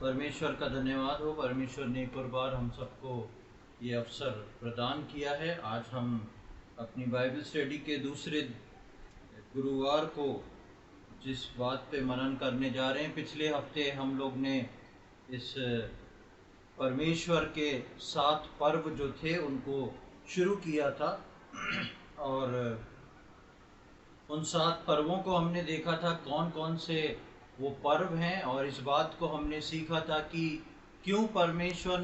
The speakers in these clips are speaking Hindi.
परमेश्वर का धन्यवाद हो। परमेश्वर ने एक और बार हम सबको ये अवसर प्रदान किया है। आज हम अपनी बाइबल स्टडी के दूसरे गुरुवार को जिस बात पे मनन करने जा रहे हैं, पिछले हफ्ते हम लोग ने इस परमेश्वर के 7 पर्व जो थे उनको शुरू किया था और उन 7 पर्वों को हमने देखा था कौन कौन से वो पर्व हैं, और इस बात को हमने सीखा था कि क्यों परमेश्वर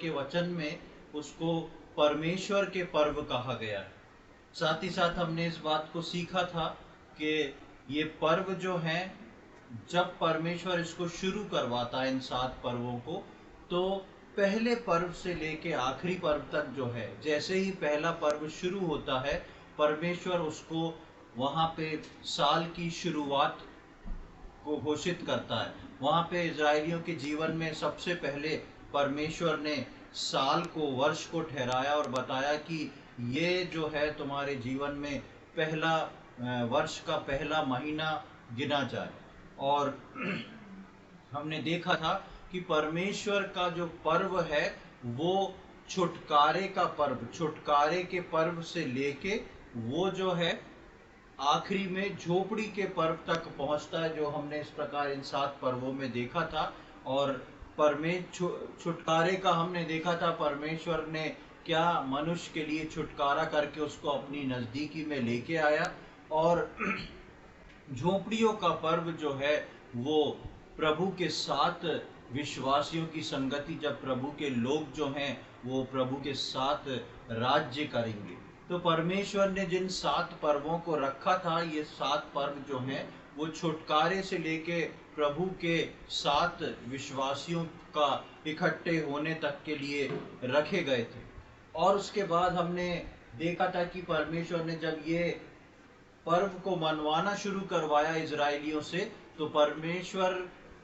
के वचन में उसको परमेश्वर के पर्व कहा गया है। साथ ही साथ हमने इस बात को सीखा था कि ये पर्व जो हैं, जब परमेश्वर इसको शुरू करवाता है इन 7 पर्वों को, तो पहले पर्व से लेके आखिरी पर्व तक जो है, जैसे ही पहला पर्व शुरू होता है, परमेश्वर उसको वहाँ पे साल की शुरुआत को घोषित करता है। वहाँ पे इजरायलियों के जीवन में सबसे पहले परमेश्वर ने साल को, वर्ष को ठहराया और बताया कि ये जो है तुम्हारे जीवन में पहला वर्ष का पहला महीना गिना जाए। और हमने देखा था कि परमेश्वर का जो पर्व है वो छुटकारे का पर्व, छुटकारे के पर्व से लेके वो जो है आखिरी में झोपड़ी के पर्व तक पहुंचता है, जो हमने इस प्रकार इन 7 पर्वों में देखा था। और छुटकारे का हमने देखा था परमेश्वर ने क्या मनुष्य के लिए छुटकारा करके उसको अपनी नज़दीकी में लेके आया। और झोपड़ियों का पर्व जो है वो प्रभु के साथ विश्वासियों की संगति, जब प्रभु के लोग जो हैं वो प्रभु के साथ राज्य करेंगे। तो परमेश्वर ने जिन 7 पर्वों को रखा था, ये 7 पर्व जो हैं वो छुटकारे से लेके प्रभु के साथ विश्वासियों का इकट्ठे होने तक के लिए रखे गए थे। और उसके बाद हमने देखा था कि परमेश्वर ने जब ये पर्व को मनवाना शुरू करवाया इजरायलियों से, तो परमेश्वर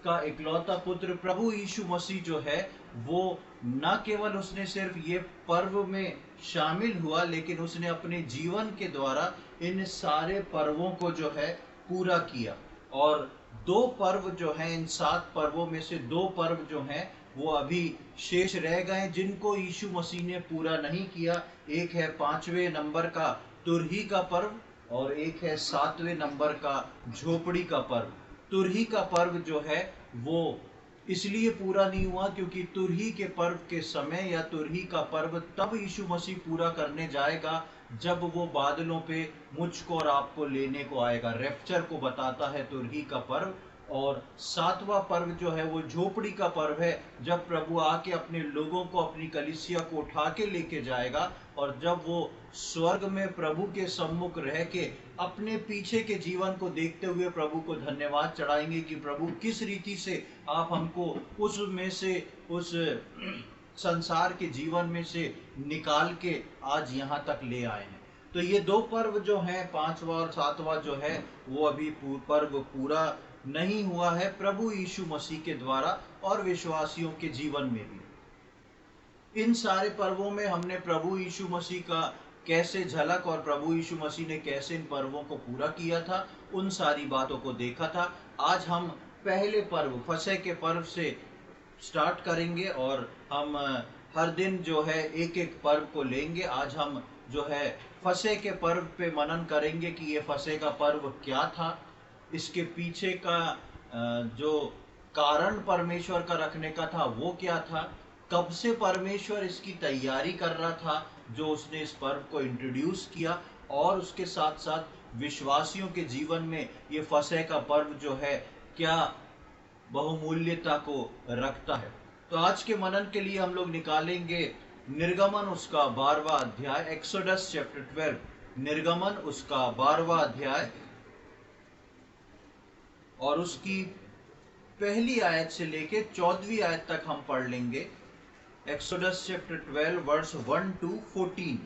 का इकलौता पुत्र प्रभु यीशु मसीह जो है वो न केवल उसने सिर्फ ये पर्व में शामिल हुआ, लेकिन उसने अपने जीवन के द्वारा इन सारे पर्वों को जो है पूरा किया। और 2 पर्व जो हैं, इन 7 पर्वों में से 2 पर्व जो हैं वो अभी शेष रह गए जिनको यीशु मसीह ने पूरा नहीं किया। एक है 5वें नंबर का तुरही का पर्व और एक है 7वें नंबर का झोपड़ी का पर्व। तुरही का पर्व जो है वो इसलिए पूरा नहीं हुआ क्योंकि तुरही के पर्व के समय, या तुरही का पर्व तब यीशु मसीह पूरा करने जाएगा जब वो बादलों पे मुझको और आपको लेने को आएगा। रैप्चर को बताता है तुरही का पर्व। और 7वां पर्व जो है वो झोपड़ी का पर्व है, जब प्रभु आके अपने लोगों को, अपनी कलीसिया को उठा के लेके जाएगा, और जब वो स्वर्ग में प्रभु के सम्मुख रह के अपने पीछे के जीवन को देखते हुए प्रभु को धन्यवाद चढ़ाएंगे कि प्रभु किस रीति से आप हमको उसमें से, उस संसार के जीवन में से निकाल के आज यहाँ तक ले आए हैं। तो ये 2 पर्व जो हैं, 5वां और 7वां जो है, वो अभी पर्व पूरा नहीं हुआ है प्रभु यीशु मसीह के द्वारा और विश्वासियों के जीवन में भी। इन सारे पर्वों में हमने प्रभु यीशु मसीह का कैसे झलक और प्रभु यीशु मसीह ने कैसे इन पर्वों को पूरा किया था, उन सारी बातों को देखा था। आज हम पहले पर्व फसह के पर्व से स्टार्ट करेंगे और हम हर दिन जो है एक एक पर्व को लेंगे। आज हम जो है फसह के पर्व पे मनन करेंगे कि ये फसह का पर्व क्या था, इसके पीछे का जो कारण परमेश्वर का रखने का था वो क्या था, कब से परमेश्वर इसकी तैयारी कर रहा था जो उसने इस पर्व को इंट्रोड्यूस किया, और उसके साथ साथ विश्वासियों के जीवन में ये फसह का पर्व जो है क्या बहुमूल्यता को रखता है। तो आज के मनन के लिए हम लोग निकालेंगे निर्गमन उसका 12वां अध्याय, एक्सोडस चैप्टर 12, निर्गमन उसका 12वां अध्याय और उसकी पहली आयत से लेके 14वीं आयत तक हम पढ़ लेंगे। Exodus chapter 12 verse 1 to 14।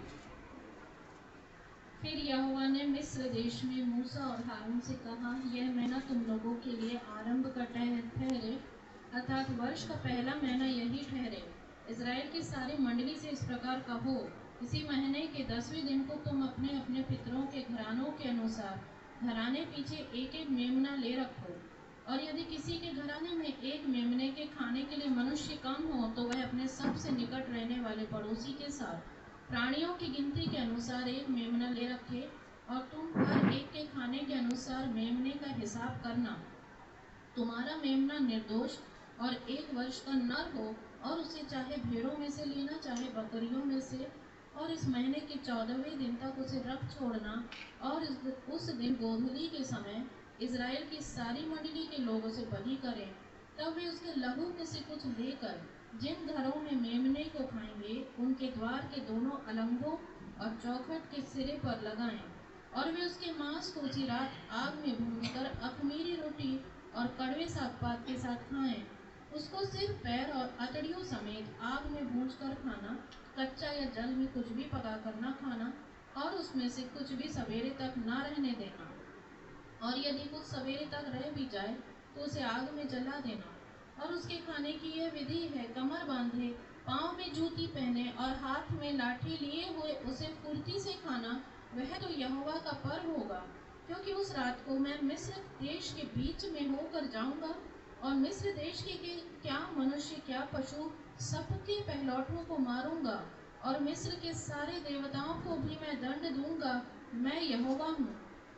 फिर यहोवा ने मिस्र देश में मूसा और हारून से कहा, यह महीना तुम लोगों के लिए आरंभ का ठहरे, अर्थात वर्ष का पहला महीना यही ठहरे। इज़राइल की सारी मंडली से इस प्रकार कहो, इसी महीने के 10वें दिन को तुम अपने अपने पितरों के घरानों के अनुसार घराने पीछे एक एक मेमना ले रखो और यदि किसी के घराने में एक मेमने के खाने के लिए मनुष्य कम हो, तो वह अपने सबसे निकट रहने वाले पड़ोसी के साथ प्राणियों की गिनती के अनुसार एक मेमना ले रखे, और तुम हर एक के खाने के अनुसार मेमने का हिसाब करना। तुम्हारा मेमना निर्दोष और 1 वर्ष का नर हो, और उसे चाहे भेड़ों में से लेना चाहे बकरियों में से, और इस महीने के 14वें दिन तक उसे रख छोड़ना। और उस दिन गोधूली के समय इज़राइल की सारी मंडली के लोग उसे बलि करें। तब वे उसके लहू में से कुछ लेकर जिन घरों में मेमने को खाएंगे, उनके द्वार के दोनों अलंगों और चौखट के सिरे पर लगाएं, और वे उसके मांस को उसी रात आग में भूनकर अख़मीरी रोटी और कड़वे सागपात के साथ खाएं। उसको सिर, पैर और अतड़ियों समेत आग में भूनकर खाना, कच्चा या जल में कुछ भी पका कर न खाना, और उसमें से कुछ भी सवेरे तक न रहने देना। और यदि कुछ सवेरे तक रह भी जाए, तो उसे आग में जला देना। और उसके खाने की यह विधि है, कमर बांधे, पाँव में जूती पहने और हाथ में लाठी लिए हुए उसे फुर्ती से खाना। वह तो यहोवा का पर्व होगा, क्योंकि उस रात को मैं मिस्र देश के बीच में होकर जाऊंगा, और मिस्र देश के क्या मनुष्य क्या पशु सबके पहलौठों को मारूंगा, और मिस्र के सारे देवताओं को भी मैं दंड दूंगा। मैं यहोवा हूँ।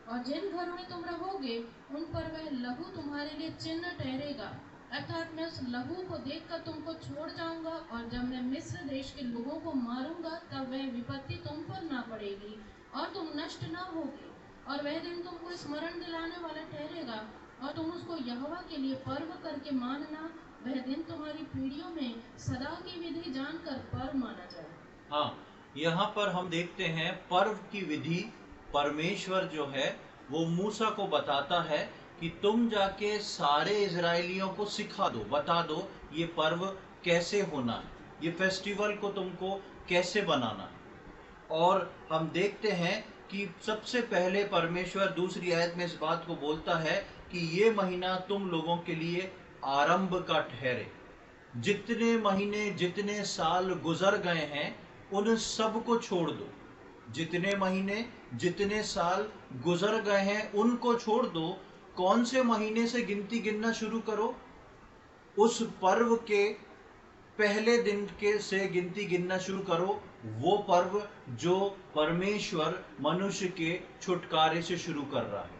और जिन घरों में तुम रहोगे, उन पर वह लहू तुम्हारे लिए चिन्ह ठहरेगा, अर्थात मैं उस लहू को देखकर तुमको छोड़ जाऊंगा, और जब मैं मिस्र देश के लोगों को मारूंगा, तब वह विपत्ति तुम पर ना पड़ेगी और तुम नष्ट ना होगे। और वह दिन तुमको स्मरण दिलाने वाला ठहरेगा, और तुम उसको यहोवा के लिए पर्व करके मानना। वह दिन तुम्हारी पीढ़ियों में सदा की विधि जानकर पर्व माना जाए। हाँ, यहाँ पर हम देखते हैं पर्व की विधि परमेश्वर जो है वो मूसा को बताता है कि तुम जाके सारे इजरायलियों को सिखा दो, बता दो ये पर्व कैसे होना है, ये फेस्टिवल को तुमको कैसे बनाना है। और हम देखते हैं कि सबसे पहले परमेश्वर दूसरी आयत में इस बात को बोलता है कि ये महीना तुम लोगों के लिए आरंभ का ठहरे। जितने महीने जितने साल गुजर गए हैं उन सब को छोड़ दो। जितने महीने जितने साल गुजर गए हैं उनको छोड़ दो। कौन से महीने से गिनती गिनना शुरू करो? उस पर्व के पहले दिन के से गिनती गिनना शुरू करो, वो पर्व जो परमेश्वर मनुष्य के छुटकारे से शुरू कर रहा है।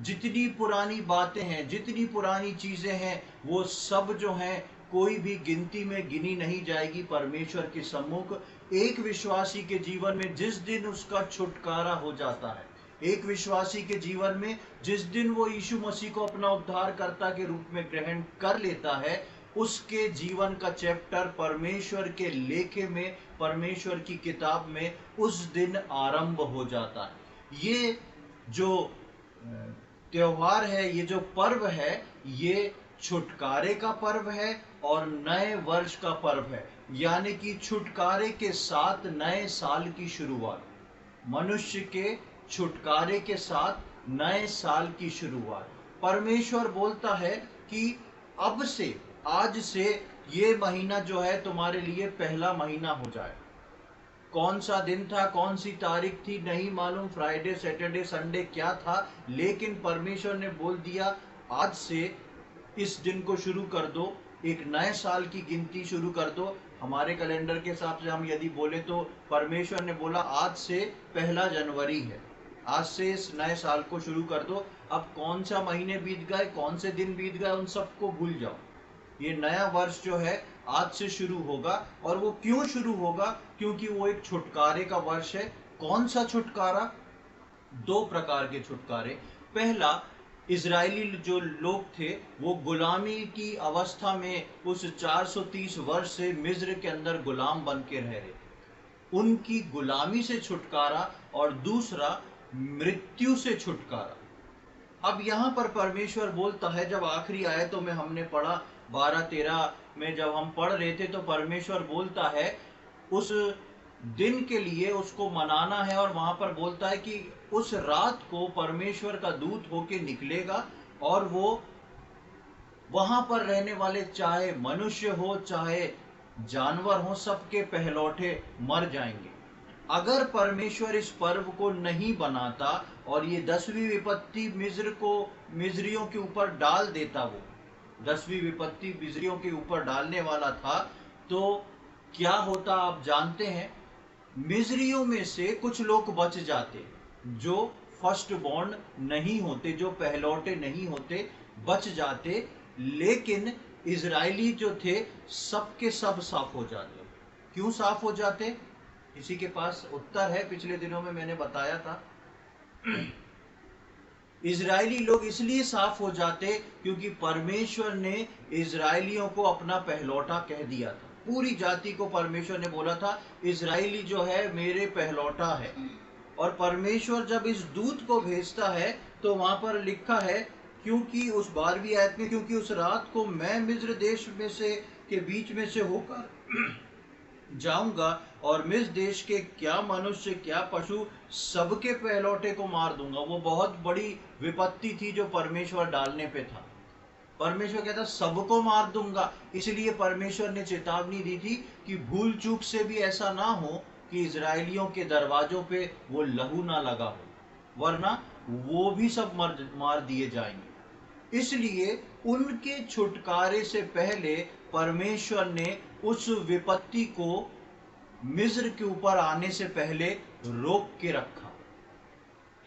जितनी पुरानी बातें हैं, जितनी पुरानी चीजें हैं, वो सब जो हैं कोई भी गिनती में गिनी नहीं जाएगी परमेश्वर के सम्मुख। एक विश्वासी के जीवन में जिस दिन उसका छुटकारा हो जाता है, एक विश्वासी के जीवन में जिस दिन वो यीशु मसीह को अपना उद्धारकर्ता के रूप में ग्रहण कर लेता है, उसके जीवन का चैप्टर परमेश्वर के लेखे में, परमेश्वर की किताब में उस दिन आरंभ हो जाता है। ये जो त्योहार है, ये जो पर्व है, ये छुटकारे का पर्व है और नए वर्ष का पर्व है, यानी कि छुटकारे के साथ नए साल की शुरुआत। मनुष्य के छुटकारे के साथ नए साल की शुरुआत। परमेश्वर बोलता है कि अब से, आज से ये महीना जो है तुम्हारे लिए पहला महीना हो जाए। कौन सा दिन था, कौन सी तारीख थी नहीं मालूम, फ्राइडे, सैटरडे, संडे क्या था, लेकिन परमेश्वर ने बोल दिया आज से इस दिन को शुरू कर दो, एक नए साल की गिनती शुरू कर दो। हमारे कैलेंडर के हिसाब से हम यदि बोले तो परमेश्वर ने बोला आज से 1 जनवरी है, आज से इस नए साल को शुरू कर दो। अब कौन सा महीने बीत गए, कौन से दिन बीत गए, उन सबको भूल जाओ। ये नया वर्ष जो है आज से शुरू होगा। और वो क्यों शुरू होगा? क्योंकि वो एक छुटकारे का वर्ष है। कौन सा छुटकारा? 2 प्रकार के छुटकारे। पहला, इजरायली जो लोग थे वो गुलामी की अवस्था में उस 430 वर्ष से मिस्र के अंदर गुलाम बन के रह रहे, उनकी गुलामी से छुटकारा। और दूसरा, मृत्यु से छुटकारा। अब यहाँ पर परमेश्वर बोलता है, जब आखिरी आयतों में हमने पढ़ा 12-13 में जब हम पढ़ रहे थे, तो परमेश्वर बोलता है उस दिन के लिए उसको मनाना है। और वहां पर बोलता है कि उस रात को परमेश्वर का दूत होके निकलेगा और वो वहां पर रहने वाले, चाहे मनुष्य हो चाहे जानवर हो, सबके पहलौठे मर जाएंगे। अगर परमेश्वर इस पर्व को नहीं बनाता और ये 10वीं विपत्ति मिस्र को मिस्रियों के ऊपर डाल देता, वो 10वीं विपत्ति मिस्रियों के ऊपर डालने वाला था, तो क्या होता आप जानते हैं? मिस्रियों में से कुछ लोग बच जाते, जो फर्स्ट बॉर्न नहीं होते, जो पहलौटे नहीं होते, बच जाते। लेकिन इजरायली जो थे सबके सब साफ हो जाते। क्यों साफ हो जाते? किसी के पास उत्तर है? पिछले दिनों में मैंने बताया था। इजरायली लोग इसलिए साफ हो जाते क्योंकि परमेश्वर ने इजरायलियों को अपना पहलौटा कह दिया था। पूरी जाति को परमेश्वर ने बोला था इजरायली जो है मेरे पहलौटा है। और परमेश्वर जब इस दूत को भेजता है तो वहां पर लिखा है, क्योंकि उस 12वीं आयत में, क्योंकि उस रात को मैं मिस्र देश में से के बीच में से होकर जाऊंगा और मिस्र देश के क्या मनुष्य क्या पशु सबके पहलौटे को मार दूंगा। वो बहुत बड़ी विपत्ति थी जो परमेश्वर डालने पे था। परमेश्वर कहता सबको मार दूंगा। इसलिए परमेश्वर ने चेतावनी दी थी कि भूल चूक से भी ऐसा ना हो कि इजरायलियों के दरवाजों पे वो लहू ना लगा हो, वरना वो भी सब मार दिए जाएंगे। इसलिए उनके छुटकारे से पहले परमेश्वर ने उस विपत्ति को मिस्र के ऊपर आने से पहले रोक के रखा।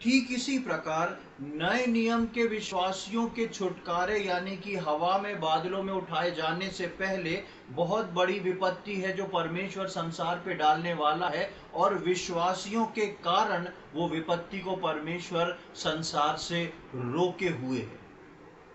ठीक इसी प्रकार नए नियम के विश्वासियों के छुटकारे यानी कि हवा में बादलों में उठाए जाने से पहले बहुत बड़ी विपत्ति है जो परमेश्वर संसार पे डालने वाला है, और विश्वासियों के कारण वो विपत्ति को परमेश्वर संसार से रोके हुए है।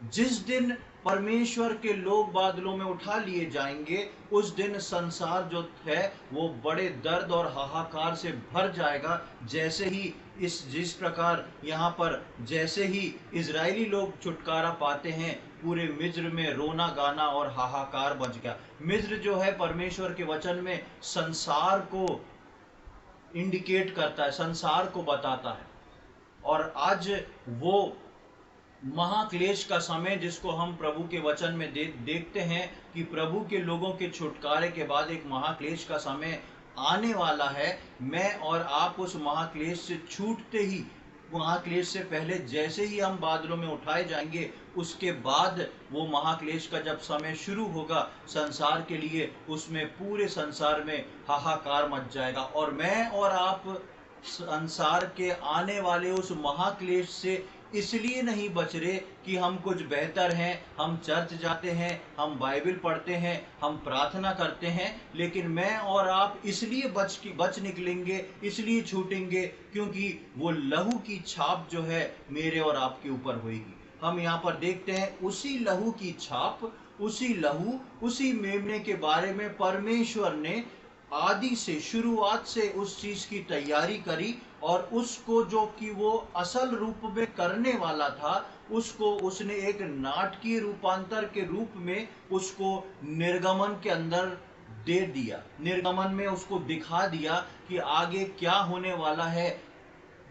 जिस दिन परमेश्वर के लोग बादलों में उठा लिए जाएंगे, उस दिन संसार जो है वो बड़े दर्द और हाहाकार से भर जाएगा। जैसे ही जिस प्रकार यहाँ पर जैसे ही इजरायली लोग छुटकारा पाते हैं, पूरे मिस्र में रोना गाना और हाहाकार मच गया। मिस्र जो है परमेश्वर के वचन में संसार को इंडिकेट करता है, संसार को बताता है। और आज वो महाक्लेश का समय जिसको हम प्रभु के वचन में देखते हैं कि प्रभु के लोगों के छुटकारे के बाद एक महाक्लेश का समय आने वाला है। मैं और आप उस महाक्लेश से छूटते ही, महाक्लेश से पहले जैसे ही हम बादलों में उठाए जाएंगे, उसके बाद वो महाक्लेश का जब समय शुरू होगा संसार के लिए, उसमें पूरे संसार में हाहाकार मच जाएगा। और मैं और आप संसार के आने वाले उस महाक्लेश से इसलिए नहीं बच रहे कि हम कुछ बेहतर हैं, हम चर्च जाते हैं, हम बाइबल पढ़ते हैं, हम प्रार्थना करते हैं, लेकिन मैं और आप इसलिए बच निकलेंगे, इसलिए छूटेंगे क्योंकि वो लहू की छाप जो है मेरे और आपके ऊपर होगी। हम यहाँ पर देखते हैं उसी लहू की छाप, उसी लहू, उसी मेमने के बारे में परमेश्वर ने आदि से, शुरुआत से उस चीज की तैयारी करी, और उसको जो कि वो असल रूप में करने वाला था, उसको उसने एक नाटकीय रूपांतर के रूप में उसको निर्गमन के अंदर दे दिया। निर्गमन में उसको दिखा दिया कि आगे क्या होने वाला है,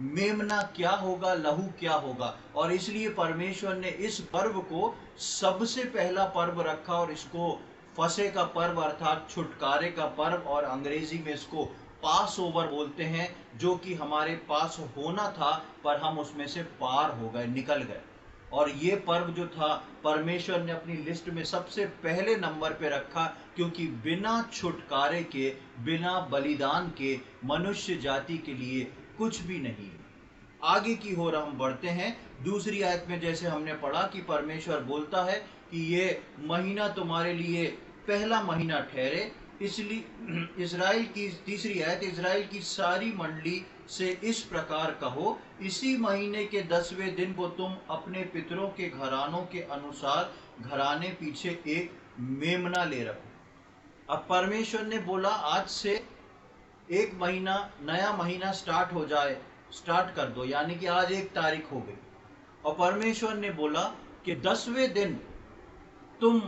मेमना क्या होगा, लहू क्या होगा। और इसलिए परमेश्वर ने इस पर्व को सबसे पहला पर्व रखा, और इसको फसे का पर्व अर्थात छुटकारे का पर्व, और अंग्रेजी में इसको पास ओवर बोलते हैं, जो कि हमारे पास होना था पर हम उसमें से पार हो गए, निकल गए। और ये पर्व जो था परमेश्वर ने अपनी लिस्ट में सबसे पहले नंबर पे रखा, क्योंकि बिना छुटकारे के, बिना बलिदान के मनुष्य जाति के लिए कुछ भी नहीं। आगे की ओर हम बढ़ते हैं। दूसरी आयत में जैसे हमने पढ़ा कि परमेश्वर बोलता है कि ये महीना तुम्हारे लिए पहला महीना ठहरे, इसलिए इजराइल की, तीसरी आयत, इजराइल की सारी मंडली से इस प्रकार कहो, इसी महीने के 10वें दिन को तुम अपने पितरों के घरानों के अनुसार घराने पीछे एक मेमना ले रखो। अब परमेश्वर ने बोला आज से एक महीना, नया महीना स्टार्ट हो जाए, स्टार्ट कर दो, यानी कि आज 1 तारीख हो गई। और परमेश्वर ने बोला कि 10वें दिन तुम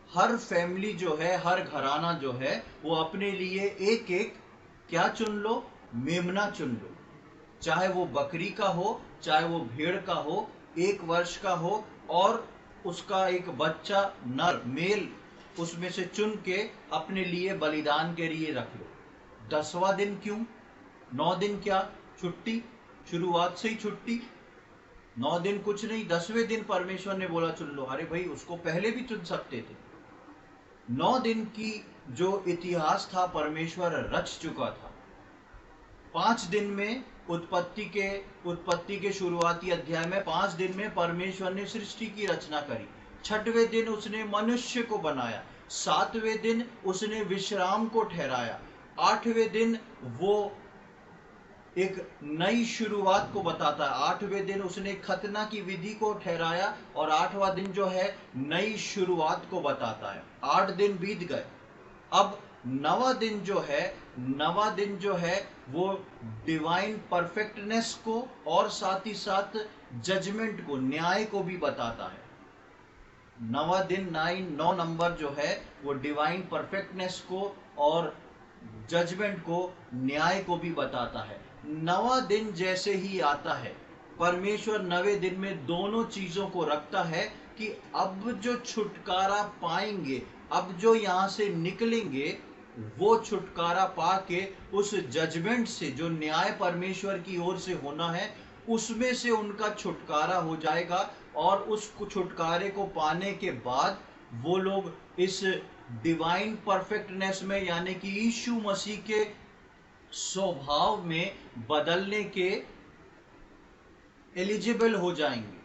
हर फैमिली जो है, हर घराना जो है, वो अपने लिए एक एक क्या चुन लो, मेमना चुन लो। चाहे वो बकरी का हो, चाहे वो भेड़ का हो, 1 वर्ष का हो, और उसका एक बच्चा नर मेल उसमें से चुन के अपने लिए बलिदान के लिए रख लो। 10वां दिन क्यों? 9 दिन क्या छुट्टी? शुरुआत से ही छुट्टी। 9 दिन कुछ नहीं, 10वें दिन परमेश्वर ने बोला चुन लो। अरे भाई, उसको पहले भी चुन सकते थे। 9 दिन की जो इतिहास था परमेश्वर रच चुका था। 5 दिन में उत्पत्ति के शुरुआती अध्याय में 5 दिन में परमेश्वर ने सृष्टि की रचना करी। 6वें दिन उसने मनुष्य को बनाया। 7वें दिन उसने विश्राम को ठहराया। 8वें दिन वो एक नई शुरुआत को बताता है। 8वें दिन उसने खतना की विधि को ठहराया और 8वां दिन जो है नई शुरुआत को बताता है। 8 दिन बीत गए। अब 9वां दिन जो है वो डिवाइन परफेक्टनेस को और साथ ही साथ जजमेंट को, न्याय को भी बताता है। 9वां दिन 9 नंबर जो है वो डिवाइन परफेक्टनेस को और जजमेंट को, न्याय को भी बताता है। 9वां दिन जैसे ही आता है, परमेश्वर 9वें दिन में दोनों चीजों को रखता है कि अब जो छुटकारा पाएंगे, अब जो यहां से निकलेंगे, वो छुटकारा पाके उस जजमेंट से, जो न्याय परमेश्वर की ओर से होना है, उसमें से उनका छुटकारा हो जाएगा। और उस छुटकारे को पाने के बाद वो लोग इस डिवाइन परफेक्टनेस में, यानी कि यीशु मसीह के स्वभाव में बदलने के एलिजिबल हो जाएंगे,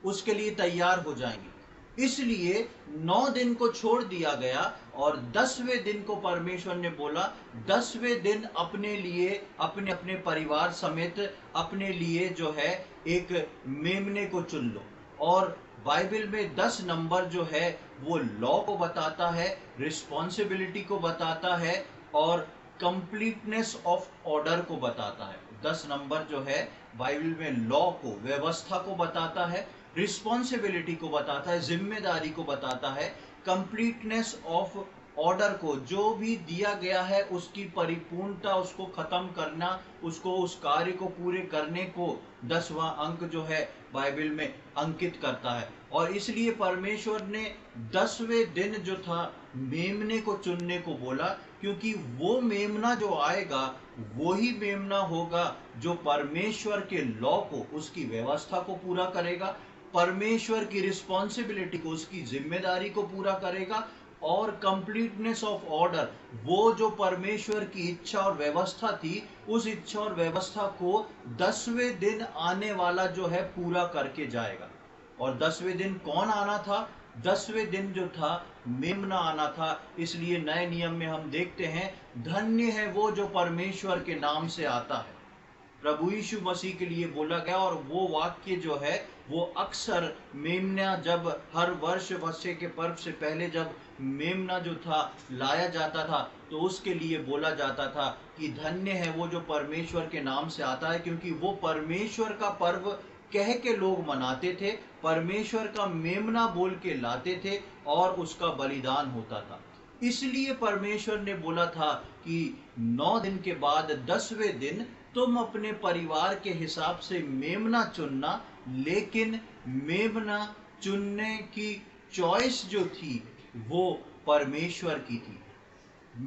उसके लिए तैयार हो जाएंगे। इसलिए 9 दिन को छोड़ दिया गया और 10वें दिन को परमेश्वर ने बोला, 10वें दिन अपने लिए, अपने अपने परिवार समेत अपने लिए जो है एक मेमने को चुन लो। और बाइबल में 10 नंबर जो है वो लॉ को बताता है, रिस्पॉन्सिबिलिटी को बताता है और कंप्लीटनेस ऑफ ऑर्डर को बताता है। 10 नंबर जो है बाइबल में लॉ को, व्यवस्था को बताता है, रिस्पॉन्सिबिलिटी को बताता है, जिम्मेदारी को बताता है, कंप्लीटनेस ऑफ ऑर्डर को, जो भी दिया गया है उसकी परिपूर्णता, उसको खत्म करना, उसको, उस कार्य को पूरे करने को 10वां अंक जो है बाइबल में अंकित करता है। और इसलिए परमेश्वर ने 10वें दिन जो था मेमने को चुनने को बोला, क्योंकि वो मेमना जो आएगा वो ही मेमना होगा जो परमेश्वर के लॉ को, उसकी व्यवस्था को पूरा करेगा, परमेश्वर की रिस्पॉन्सिबिलिटी को, उसकी जिम्मेदारी को पूरा करेगा, और कंप्लीटनेस ऑफ ऑर्डर, वो जो परमेश्वर की इच्छा और व्यवस्था थी, उस इच्छा और व्यवस्था को 10वें दिन आने वाला जो है पूरा करके जाएगा। और 10वें दिन कौन आना था? 10वें दिन जो था मेमना आना था। इसलिए नए नियम में हम देखते हैं, धन्य है वो जो परमेश्वर के नाम से आता है। प्रभु यीशु मसीह के लिए बोला गया, और वो वाक्य जो है वो अक्सर मेमना, जब हर वर्ष बच्चे के पर्व से पहले जब मेमना जो था लाया जाता था, तो उसके लिए बोला जाता था कि धन्य है वो जो परमेश्वर के नाम से आता है, क्योंकि वो परमेश्वर का पर्व कह के लोग मनाते थे, परमेश्वर का मेमना बोल के लाते थे और उसका बलिदान होता था। इसलिए परमेश्वर ने बोला था कि 9 दिन के बाद 10वें दिन तुम अपने परिवार के हिसाब से मेमना चुनना, लेकिन मेमना चुनने की चॉइस जो थी वो परमेश्वर की थी।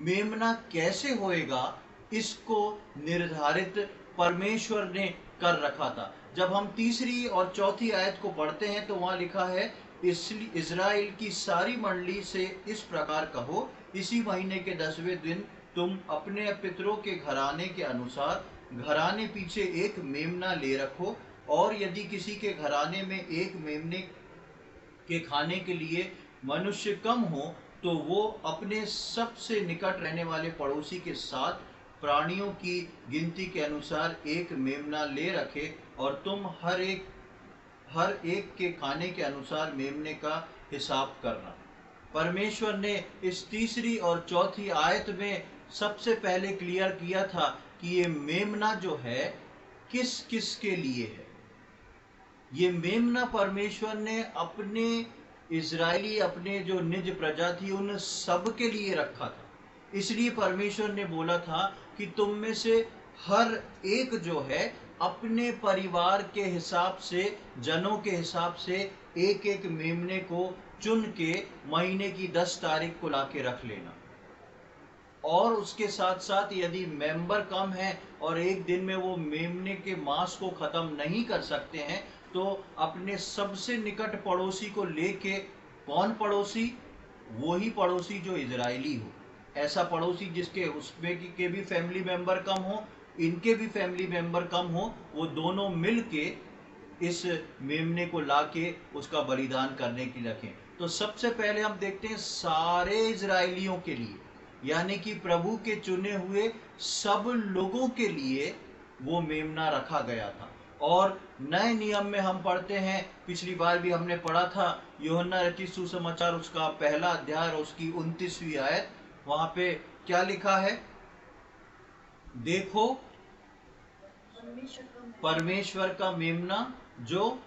मेमना कैसे होएगा, इसको निर्धारित परमेश्वर ने कर रखा था। जब हम 3री और 4थी आयत को पढ़ते हैं तो वहां लिखा है, इसलिए इज़राइल की सारी मंडली से इस प्रकार कहो, इसी महीने के 10वें दिन तुम अपने पितरों के घराने के अनुसार घराने पीछे एक मेमना ले रखो, और यदि किसी के घराने में एक मेमने के खाने के लिए मनुष्य कम हो, तो वो अपने सबसे निकट रहने वाले पड़ोसी के साथ प्राणियों की गिनती के अनुसार एक मेमना ले रखे, और तुम हर एक के खाने के अनुसार मेमने का हिसाब करना। परमेश्वर ने इस 3री और 4थी आयत में सबसे पहले क्लियर किया था कि ये मेमना जो है किस किस के लिए है। ये मेमना परमेश्वर ने अपने इजरायली, अपने जो निज प्रजा थी, उन सब के लिए रखा था। इसलिए परमेश्वर ने बोला था कि तुम में से हर एक जो है अपने परिवार के हिसाब से, जनों के हिसाब से एक एक मेमने को चुन के महीने की 10 तारीख को लाके रख लेना। और उसके साथ साथ यदि मेंबर कम है और एक दिन में वो मेमने के मांस को खत्म नहीं कर सकते हैं, तो अपने सबसे निकट पड़ोसी को लेके, कौन पड़ोसी? वो ही पड़ोसी जो इजरायली हो, ऐसा पड़ोसी जिसके उसमें के भी फैमिली मेंबर कम हो, इनके भी फैमिली मेंबर कम हो, वो दोनों मिल के इस मेमने को लाके उसका बलिदान करने के लिए रखें। तो सबसे पहले हम देखते हैं सारे इजरायलियों के लिए, यानी कि प्रभु के चुने हुए सब लोगों के लिए वो मेमना रखा गया था। और नए नियम में हम पढ़ते हैं, पिछली बार भी हमने पढ़ा था, यूहन्ना रचित सुसमाचार उसका पहला अध्याय और उसकी 29वीं आयत, वहां पे क्या लिखा है? देखो परमेश्वर का मेमना जो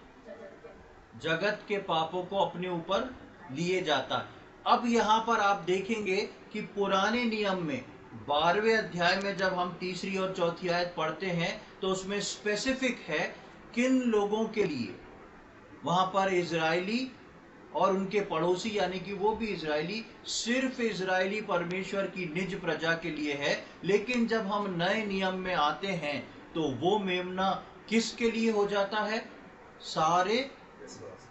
जगत के पापों को अपने ऊपर लिए जाता है। अब यहाँ पर आप देखेंगे कि पुराने नियम में 12वें अध्याय में जब हम तीसरी और चौथी आयत पढ़ते हैं तो उसमें स्पेसिफिक है किन लोगों के लिए। वहां पर इजरायली और उनके पड़ोसी, यानी कि वो भी इजरायली, सिर्फ इजरायली परमेश्वर की निज प्रजा के लिए है। लेकिन जब हम नए नियम में आते हैं तो वो मेमना किसके लिए हो जाता है?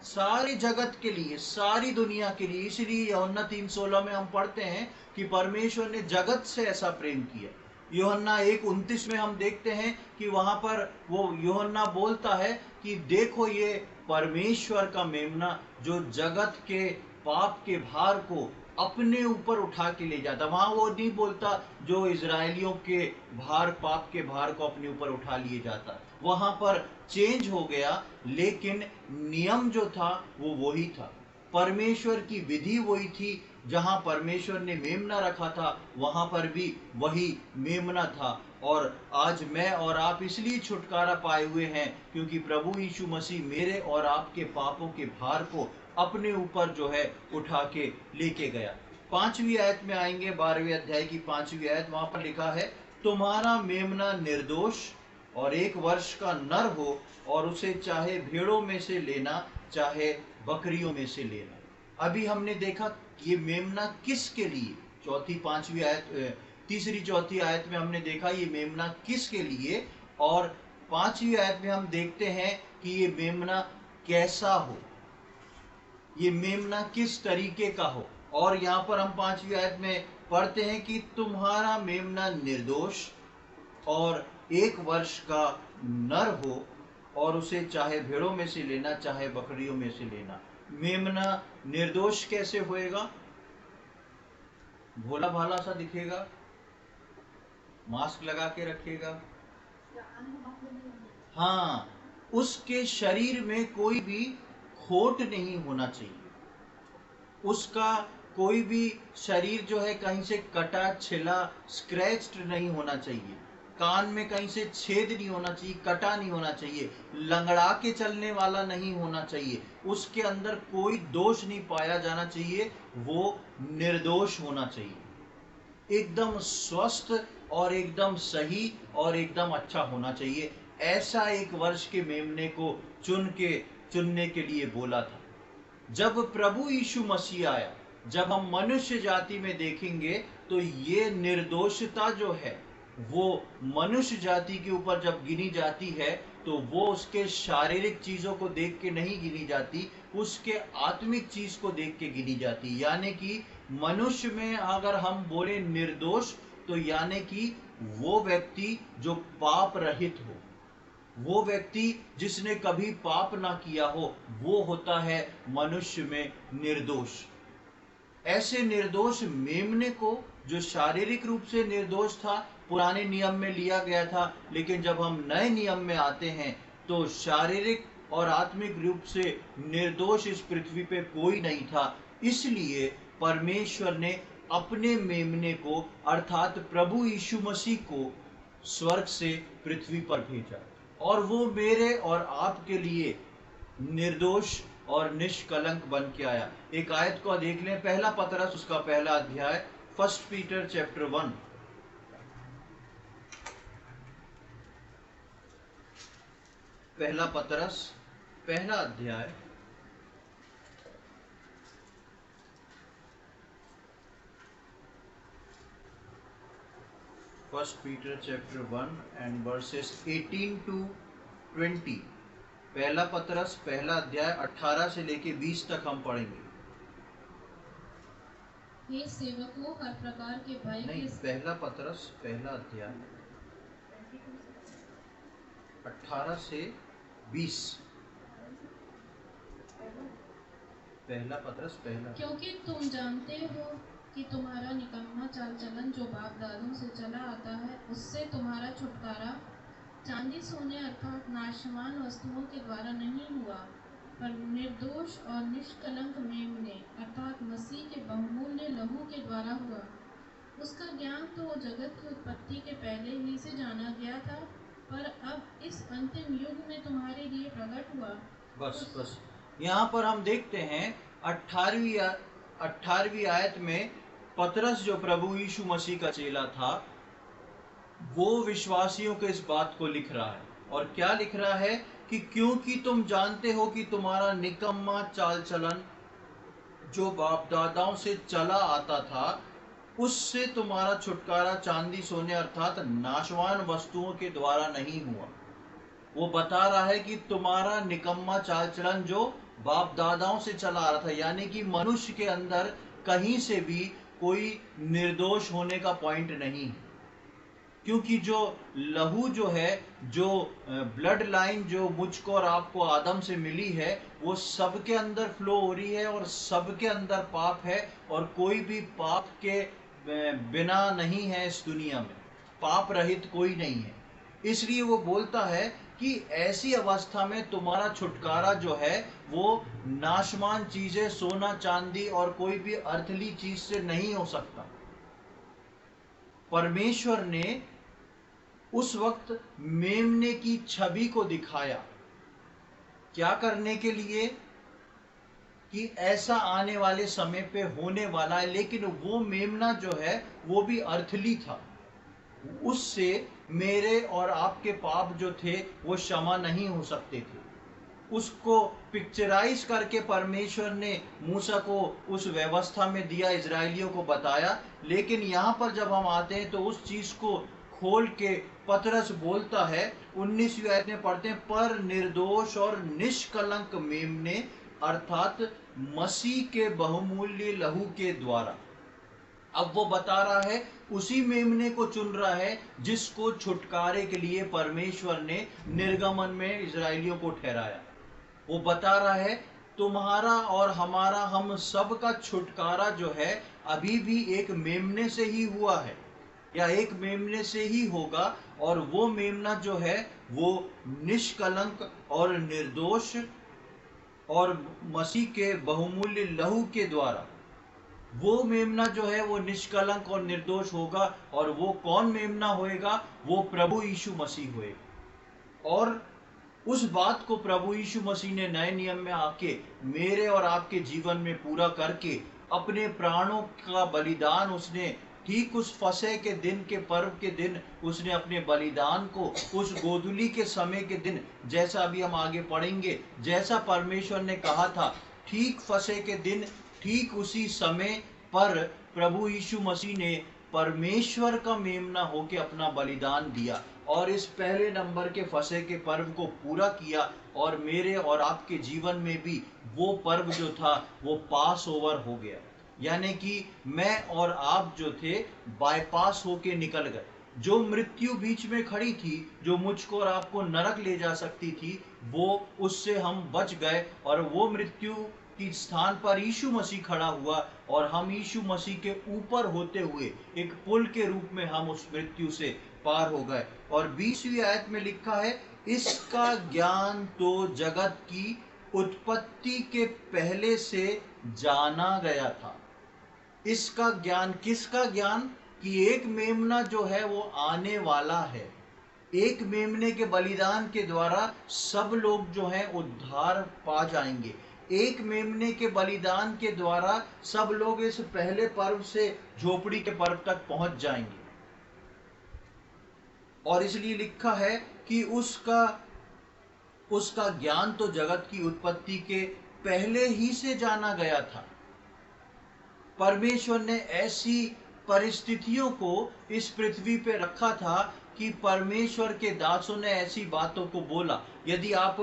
सारे जगत के लिए, सारी दुनिया के लिए। इसलिए यूहन्ना 3:16 में हम पढ़ते हैं कि परमेश्वर ने जगत से ऐसा प्रेम किया। यूहन्ना 1:29 में हम देखते हैं कि वहां पर वो यूहन्ना बोलता है कि देखो ये परमेश्वर का मेमना जो जगत के पाप के भार को अपने ऊपर उठा के ले जाता। वहां वो नहीं बोलता जो इजरायलियों के भार, पाप के भार को अपने ऊपर उठा लिए जाता। वहां पर चेंज हो गया, लेकिन नियम जो था वो वही था। परमेश्वर की विधि वही थी। जहां परमेश्वर ने मेमना रखा था वहां पर भी वही मेमना था। और आज मैं और आप इसलिए छुटकारा पाए हुए हैं क्योंकि प्रभु यीशु मसीह मेरे और आपके पापों के भार को अपने ऊपर जो है उठा के लेके गया। 5वीं आयत में आएंगे, 12वें अध्याय की 5वीं आयत, वहां पर लिखा है, तुम्हारा मेमना निर्दोष और 1 वर्ष का नर हो, और उसे चाहे भेड़ों में से लेना चाहे बकरियों में से लेना। अभी हमने देखा ये मेमना किसके लिए, चौथी 5वीं आयत, तीसरी चौथी आयत में हमने देखा ये मेमना किसके लिए, और 5वीं आयत में हम देखते हैं कि ये मेमना कैसा हो, ये मेमना किस तरीके का हो। और यहाँ पर हम 5वीं आयत में पढ़ते हैं कि तुम्हारा मेमना निर्दोष और 1 वर्ष का नर हो, और उसे चाहे भेड़ों में से लेना चाहे बकरियों में से लेना। मेमना निर्दोष कैसे होएगा? भोला भाला सा दिखेगा, मास्क लगा के रखेगा, हाँ, उसके शरीर में कोई भी खोट नहीं होना चाहिए, उसका कोई भी शरीर जो है कहीं से कटा छिला स्क्रैच्ड नहीं होना चाहिए, कान में कहीं से छेद नहीं होना चाहिए, कटा नहीं होना चाहिए, लंगड़ा के चलने वाला नहीं होना चाहिए, उसके अंदर कोई दोष नहीं पाया जाना चाहिए, वो निर्दोष होना चाहिए, एकदम स्वस्थ और एकदम सही और एकदम अच्छा होना चाहिए। ऐसा 1 वर्ष के मेमने को चुनने के लिए बोला था। जब प्रभु यीशु मसीह आया, जब हम मनुष्य जाति में देखेंगे तो ये निर्दोषता जो है वो मनुष्य जाति के ऊपर जब गिनी जाती है तो वो उसके शारीरिक चीजों को देख के नहीं गिनी जाती, उसके आत्मिक चीज को देख के गिनी जाती। यानी कि मनुष्य में अगर हम बोले निर्दोष, तो यानी कि वो व्यक्ति जो पाप रहित हो, वो व्यक्ति जिसने कभी पाप ना किया हो, वो होता है मनुष्य में निर्दोष। ऐसे निर्दोष मेमने को, जो शारीरिक रूप से निर्दोष था, पुराने नियम में लिया गया था, लेकिन जब हम नए नियम में आते हैं तो शारीरिक और आत्मिक रूप से निर्दोष इस पृथ्वी पे कोई नहीं था। इसलिए परमेश्वर ने अपने मेमने को अर्थात प्रभु यीशु मसीह को स्वर्ग से पृथ्वी पर भेजा, और वो मेरे और आपके लिए निर्दोष और निष्कलंक बन के आया। एक आयत को देख लें, पहला पतरस उसका पहला अध्याय, 1 पीटर चैप्टर 1, पहला पतरस पहला अध्याय 1 Peter chapter 1 and verses 18 to 20। पहला पतरस पहला अध्याय 18 से लेके 20 तक हम पढ़ेंगे। हे सेवकों, हर प्रकार के भय नहीं, के पहला पतरस पहला अध्याय 18 से 20। पहला पतरस पहला। क्योंकि तुम जानते हो कि तुम्हारा निकम्मा चाल चलन जो बाप दादों से चला आता है, उससे तुम्हारा छुटकारा चांदी सोने अर्थात नाशवान वस्तुओं के द्वारा नहीं हुआ, पर निर्दोष और निष्कलंक मेमने अर्थात मसीह के बहुमूल्य लहू के द्वारा हुआ। उसका ज्ञान तो जगत की उत्पत्ति के पहले ही से जाना गया था, पर अब इस अंतिम युग में तुम्हारे लिए प्रकट हुआ। बस यहाँ पर हम देखते हैं 18वीं आयत में पतरस जो प्रभु यीशु मसीह का चेला था, वो विश्वासियों को इस बात को लिख रहा है। और क्या लिख रहा है कि क्योंकि तुम जानते हो कि तुम्हारा निकम्मा चाल चलन जो बाप दादाओं से चला आता था, उससे तुम्हारा छुटकारा चांदी सोने अर्थात नाशवान वस्तुओं के द्वारा नहीं हुआ। वो बता रहा है कि तुम्हारा निकम्मा चाल चलन जो बाप दादाओं से चला आ रहा था, यानी कि मनुष्य के अंदर कहीं से भी कोई निर्दोष होने का पॉइंट नहीं है। क्योंकि जो लहू जो है, जो ब्लड लाइन जो मुझको और आपको आदम से मिली है, वो सबके अंदर फ्लो हो रही है और सबके अंदर पाप है, और कोई भी पाप के बिना नहीं है इस दुनिया में, पाप रहित कोई नहीं है। इसलिए वो बोलता है कि ऐसी अवस्था में तुम्हारा छुटकारा जो है वो नाशवान चीजें, सोना चांदी और कोई भी अर्थली चीज से नहीं हो सकता। परमेश्वर ने उस वक्त मेमने की छवि को दिखाया, क्या करने के लिए कि ऐसा आने वाले समय पे होने वाला है। लेकिन वो मेमना जो है वो भी अर्थली था, उससे मेरे और आपके पाप जो थे वो क्षमा नहीं हो सकते थे। उसको पिक्चराइज करके परमेश्वर ने मूसा को उस व्यवस्था में दिया, इजरायलियों को बताया। लेकिन यहाँ पर जब हम आते हैं तो उस चीज को खोल के पतरस बोलता है, 19वीं आयत में पढ़ते हैं, पर निर्दोष और निष्कलंक मेमने अर्थात मसीह के बहुमूल्य लहू के द्वारा। अब वो बता रहा है, उसी मेमने को चुन रहा है जिसको छुटकारे के लिए परमेश्वर ने निर्गमन में इजरायलियों को ठहराया। वो बता रहा है तुम्हारा और हमारा, हम सब का छुटकारा जो है अभी भी एक मेमने से ही हुआ है या एक मेमने से ही होगा। और वो मेमना जो है वो निष्कलंक और निर्दोष और मसीह के बहुमूल्य लहू के द्वारा, वो मेमना जो है वो निष्कलंक और निर्दोष होगा। और वो कौन मेमना होएगा? वो प्रभु यीशु मसीह होएगा। और उस बात को प्रभु यीशु मसीह ने नए नियम में आके मेरे और आपके जीवन में पूरा करके अपने प्राणों का बलिदान उसने, ठीक उस फसह के दिन के पर्व के दिन उसने अपने बलिदान को उस गोधुली के समय के दिन, जैसा अभी हम आगे पढ़ेंगे, जैसा परमेश्वर ने कहा था, ठीक फसह के दिन ठीक उसी समय पर प्रभु यीशु मसीह ने परमेश्वर का मेमना होके अपना बलिदान दिया और इस पहले नंबर के फसह के पर्व को पूरा किया। और मेरे और आपके जीवन में भी वो पर्व जो था वो पास ओवर हो गया, यानी कि मैं और आप जो थे बाईपास होके निकल गए। जो मृत्यु बीच में खड़ी थी, जो मुझको और आपको नरक ले जा सकती थी, वो उससे हम बच गए। और वो मृत्यु की स्थान पर यीशु मसीह खड़ा हुआ और हम यीशु मसीह के ऊपर होते हुए एक पुल के रूप में हम उस मृत्यु से पार हो गए। और 20वीं आयत में लिखा है, इसका ज्ञान तो जगत की उत्पत्ति के पहले से जाना गया था। इसका ज्ञान, किसका ज्ञान? कि एक मेमना जो है वो आने वाला है। एक मेमने के बलिदान के द्वारा सब लोग जो हैं उद्धार पा जाएंगे। एक मेमने के बलिदान के द्वारा सब लोग इस पहले पर्व से झोपड़ी के पर्व तक पहुंच जाएंगे। और इसलिए लिखा है कि उसका ज्ञान तो जगत की उत्पत्ति के पहले ही से जाना गया था। परमेश्वर ने ऐसी परिस्थितियों को इस पृथ्वी पे रखा था कि परमेश्वर के दासों ने ऐसी बातों को बोला। यदि आप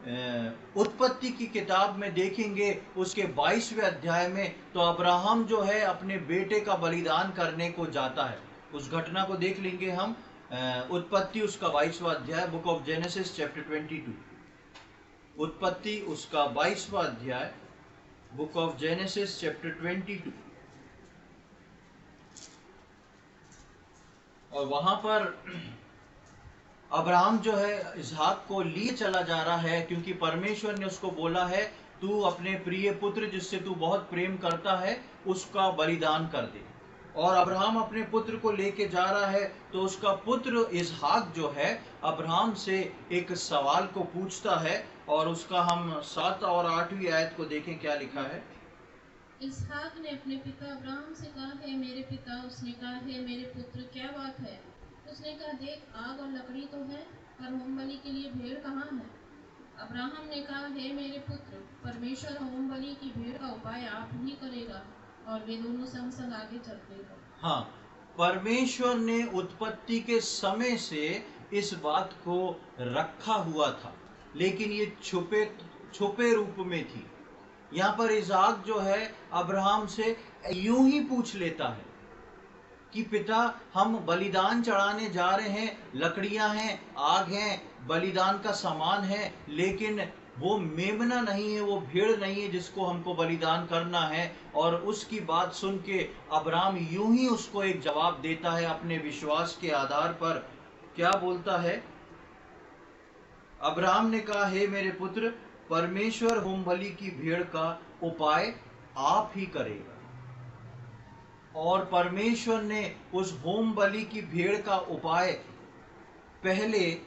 उत्पत्ति की किताब में देखेंगे उसके 22वें अध्याय में, तो अब्राहम जो है अपने बेटे का बलिदान करने को जाता है। उस घटना को देख लेंगे हम। उत्पत्ति उसका 22वां अध्याय, बुक ऑफ जेनेसिस चैप्टर 22। उत्पत्ति उसका 22वां अध्याय, बुक ऑफ जेनेसिस चैप्टर 22। और वहां पर अब्राहम जो है इसहाक को लिए चला जा रहा है, क्योंकि परमेश्वर ने उसको बोला है तू अपने प्रिय पुत्र जिससे तू बहुत प्रेम करता है उसका बलिदान कर दे। और अब्राहम अपने पुत्र को लेके जा रहा है, तो उसका पुत्र इसहाक जो है अब्राहम से एक सवाल को पूछता है, और उसका हम 7 और 8वीं आयत को देखें क्या लिखा है। इसहाक ने अपने पिता अब्राहम से कहा, है मेरे पिता। उसने कहा, है मेरे पुत्र, क्या बात है? उसने कहा, देख आग और लकड़ी तो है, पर होमबलि के लिए भेड़ कहाँ है? अब्राहम ने कहा, हे मेरे पुत्र, परमेश्वर होमबलि की भेड़ का उपाय आप ही करेगा। और वे दोनों संग संग आगे चलते गए। हाँ, परमेश्वर ने उत्पत्ति के समय से इस बात को रखा हुआ था, लेकिन ये छुपे रूप में थी। यहाँ पर इसहाक जो है अब्राहम से यूं ही पूछ लेता है कि पिता हम बलिदान चढ़ाने जा रहे हैं, लकड़ियां हैं, आग है, बलिदान का सामान है, लेकिन वो मेमना नहीं है, वो भेड़ नहीं है जिसको हमको बलिदान करना है। और उसकी बात सुन के अब्राहम यूं ही उसको एक जवाब देता है अपने विश्वास के आधार पर। क्या बोलता है? अब्राहम ने कहा, हे मेरे पुत्र, परमेश्वर होमबलि की भेड़ का उपाय आप ही करेगा। और परमेश्वर ने उस होम बलि की भेड़ का उपाय पहले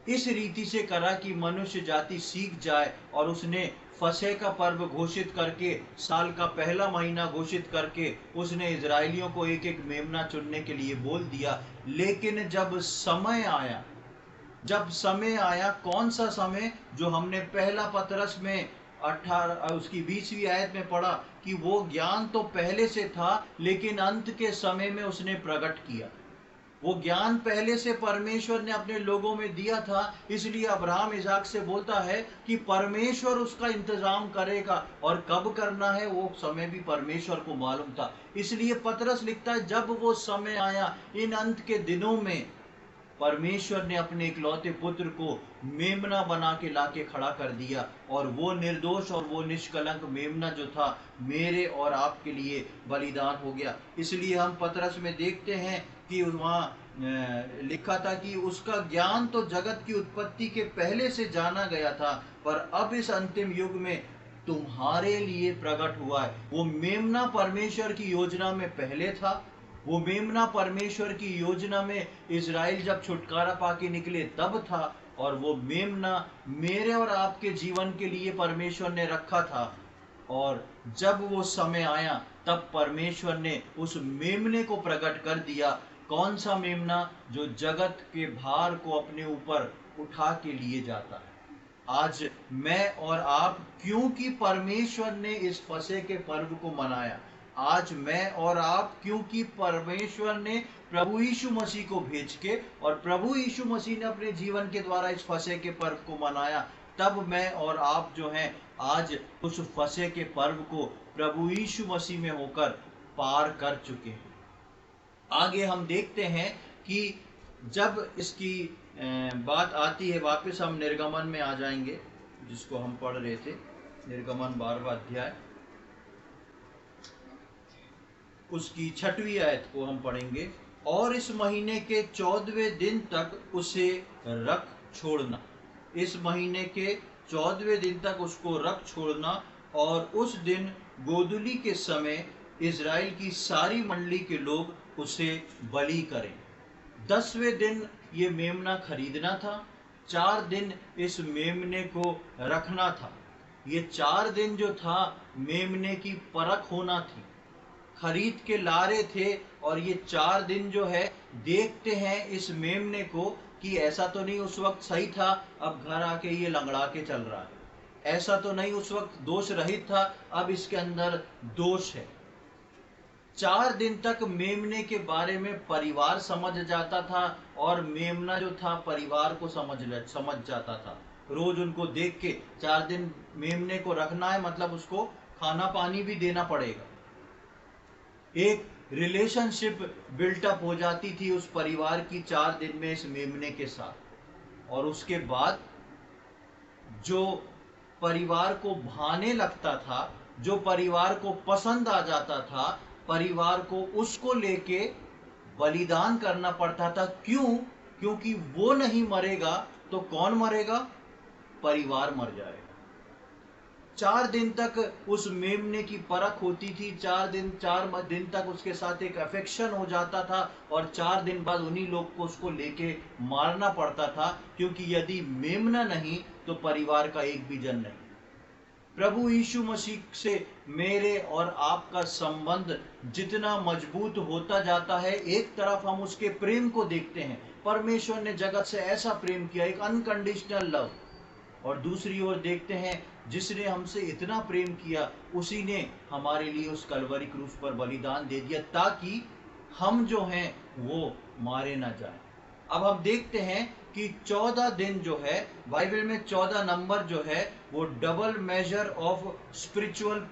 इस रीति से करा कि मनुष्य जाति सीख जाए, और उसने फसह का पर्व घोषित करके, साल का पहला महीना घोषित करके उसने इजरायलियों को एक एक मेमना चुनने के लिए बोल दिया। लेकिन जब समय आया, कौन सा समय? जो हमने पहला पतरस में 18 उसकी 20वीं आयत में पढ़ा कि वो ज्ञान तो पहले से था, लेकिन अंत के समय में उसने प्रकट किया। वो ज्ञान पहले से परमेश्वर ने अपने लोगों में दिया था, इसलिए अब्राहम इसहाक से बोलता है कि परमेश्वर उसका इंतजाम करेगा, और कब करना है वो समय भी परमेश्वर को मालूम था। इसलिए पतरस लिखता है, जब वो समय आया इन अंत के दिनों में, परमेश्वर ने अपने इकलौते पुत्र को मेमना बना के लाके खड़ा कर दिया, और वो निर्दोष और वो निष्कलंक मेमना जो था मेरे और आपके लिए बलिदान हो गया। इसलिए हम पतरस में देखते हैं कि वहाँ लिखा था कि उसका ज्ञान तो जगत की उत्पत्ति के पहले से जाना गया था, पर अब इस अंतिम युग में तुम्हारे लिए प्रकट हुआ है। वो मेमना परमेश्वर की योजना में पहले था, वो मेमना परमेश्वर की योजना में इजराइल जब छुटकारा पाके निकले तब था, और वो मेमना मेरे और आपके जीवन के लिए परमेश्वर ने रखा था। और जब वो समय आया तब परमेश्वर ने उस मेमने को प्रकट कर दिया। कौन सा मेमना? जो जगत के भार को अपने ऊपर उठा के लिए जाता है। आज मैं और आप, क्योंकि परमेश्वर ने इस फसह के पर्व को मनाया, आज मैं और आप, क्योंकि परमेश्वर ने प्रभु यीशु मसीह को भेज के, और प्रभु यीशु मसीह ने अपने जीवन के द्वारा इस फसह के पर्व को मनाया, तब मैं और आप जो हैं आज उस फसह के पर्व को प्रभु यीशु मसीह में होकर पार कर चुके हैं। आगे हम देखते हैं कि जब इसकी बात आती है, वापस हम निर्गमन में आ जाएंगे जिसको हम पढ़ रहे थे, निर्गमन 12वां अध्याय, उसकी 6वीं आयत को हम पढ़ेंगे। और इस महीने के 14वें दिन तक उसे रख छोड़ना। इस महीने के 14वें दिन तक उसको रख छोड़ना, और उस दिन गोधूली के समय इजराइल की सारी मंडली के लोग उसे बलि करें। 10वें दिन ये मेमना खरीदना था, 4 दिन इस मेमने को रखना था। ये 4 दिन जो था मेमने की परख होना थी, खरीद के ला रहे थे, और ये 4 दिन जो है देखते हैं इस मेमने को कि ऐसा तो नहीं उस वक्त सही था, अब घर आके ये लंगड़ा के चल रहा है, ऐसा तो नहीं उस वक्त दोष रहित था, अब इसके अंदर दोष है। 4 दिन तक मेमने के बारे में परिवार समझ जाता था, और मेमना जो था परिवार को समझ जाता था। रोज उनको देख के 4 दिन मेमने को रखना है, मतलब उसको खाना पानी भी देना पड़ेगा। एक रिलेशनशिप बिल्टअप हो जाती थी उस परिवार की 4 दिन में इस मेमने के साथ। और उसके बाद जो परिवार को भाने लगता था, जो परिवार को पसंद आ जाता था, परिवार को उसको लेके बलिदान करना पड़ता था। क्यों? क्योंकि वो नहीं मरेगा तो कौन मरेगा? परिवार मर जाएगा। 4 दिन तक उस मेमने की परख होती थी, 4 दिन तक उसके साथ एक अफेक्शन हो जाता था, और 4 दिन बाद उन्हीं लोग को उसको लेके मारना पड़ता था, क्योंकि यदि मेमना नहीं तो परिवार का एक भी जन नहीं। प्रभु यीशु मसीह से मेरे और आपका संबंध जितना मजबूत होता जाता है, एक तरफ हम उसके प्रेम को देखते हैं, परमेश्वर ने जगत से ऐसा प्रेम किया, एक अनकंडीशनल लव, और दूसरी ओर देखते हैं जिसने हमसे इतना प्रेम किया उसी ने हमारे लिए उस कलवरी क्रूस पर बलिदान दे दिया, ताकि हम जो हैं वो मारे ना जाएं। अब हम देखते हैं कि 14 दिन जो है, बाइबल में 14 नंबर जो है वो double measure of spiritual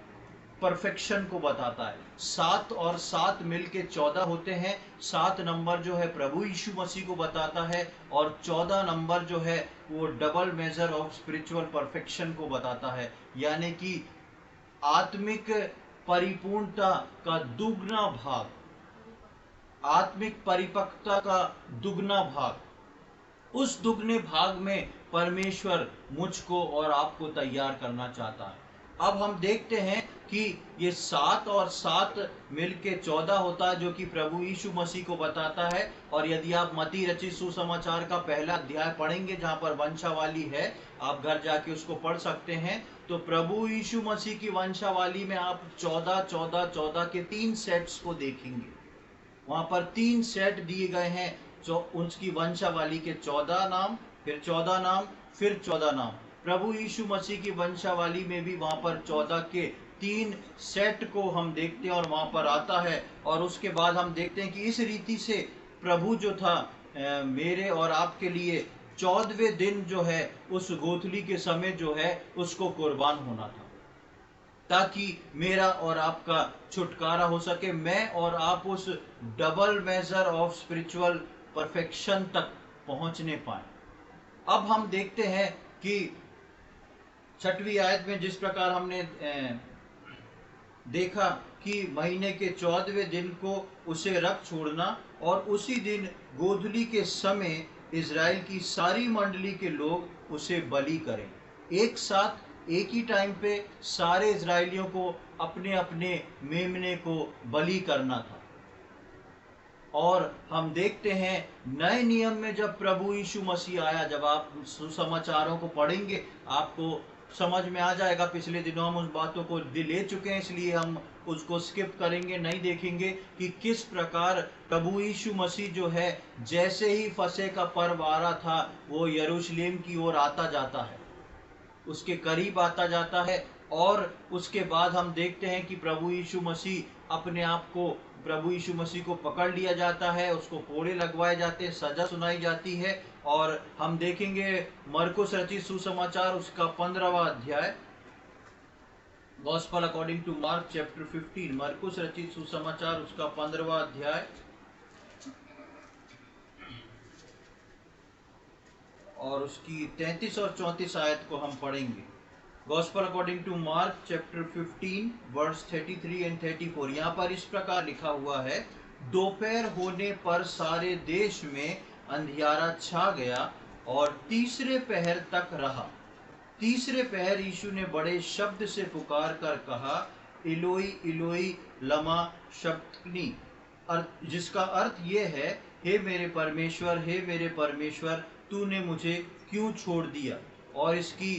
perfection को बताता है। 7 और 7 मिलके 14 होते हैं। 7 नंबर जो है प्रभु यीशु मसीह को बताता है, और 14 नंबर जो है वो double measure of spiritual perfection को बताता है, यानी कि आत्मिक परिपूर्णता का दुगना भाग, आत्मिक परिपक्वता का दुगना भाग। उस दुगने भाग में परमेश्वर मुझको और आपको तैयार करना चाहता है। अब हम देखते हैं कि ये 7 और 7 मिलके 14 होता है, जो कि प्रभु यीशु मसीह को बताता है। और यदि आप मत्ती रचित सुसमाचार का पहला अध्याय पढ़ेंगे, जहां पर वंशावली है, आप घर जाके उसको पढ़ सकते हैं, तो प्रभु यीशु मसीह की वंशावली में आप 14 14 14 के 3 सेट्स को देखेंगे। वहां पर 3 सेट दिए गए हैं, जो उसकी वंशावली के 14 नाम, फिर 14 नाम, फिर 14 नाम। प्रभु यीशु मसीह की वंशावली में भी वहां पर 14 के 3 सेट को हम देखते हैं, और वहां पर आता है। और उसके बाद हम देखते हैं कि इस रीति से प्रभु जो था मेरे और आपके लिए 14वें दिन जो है उस गोथली के समय जो है उसको कुर्बान होना था, ताकि मेरा और आपका छुटकारा हो सके, मैं और आप उस double measure of spiritual perfection तक पहुंचने पाए। अब हम देखते हैं कि 6वीं आयत में जिस प्रकार हमने देखा कि महीने के 14वें दिन को उसे रख छोड़ना, और उसी दिन गोधूली के समय इजराइल की सारी मंडली के लोग उसे बलि करें। एक साथ एक ही टाइम पे सारे इजराइलियों को अपने अपने मेमने को बलि करना था। और हम देखते हैं नए नियम में जब प्रभु यीशु मसीह आया, जब आप सुसमाचारों को पढ़ेंगे आपको समझ में आ जाएगा। पिछले दिनों हम उस बातों को ले चुके हैं, इसलिए हम उसको स्किप करेंगे, नहीं देखेंगे कि किस प्रकार प्रभु यीशु मसीह जो है जैसे ही फसह का पर्व आ रहा था वो यरूशलेम की ओर आता जाता है, उसके करीब आता जाता है। और उसके बाद हम देखते हैं कि प्रभु यीशु मसीह अपने आप को, प्रभु यीशु मसीह को पकड़ लिया जाता है, उसको कोड़े लगवाए जाते हैं, सजा सुनाई जाती है। और हम देखेंगे मरकुस रचित सुसमाचार उसका 15वां अध्याय, gospel according to Mark chapter 15, मरकुस रचित सुसमाचार उसका 15वां अध्याय और उसकी 33 और 34 आयत को हम पढ़ेंगे। Gospel according to Mark chapter 15 verse 33 and 34। यहाँ पर इस प्रकार लिखा हुआ है, दोपहर होने पर सारे देश में अंधियारा छा गया और तीसरे पहर तक रहा। तीसरे पहर यीशु ने बड़े शब्द से पुकार कर कहा, इलोई इलोई लमा शबक्तनी, जिसका अर्थ ये है, हे मेरे परमेश्वर, हे मेरे परमेश्वर, तूने मुझे क्यों छोड़ दिया। और इसकी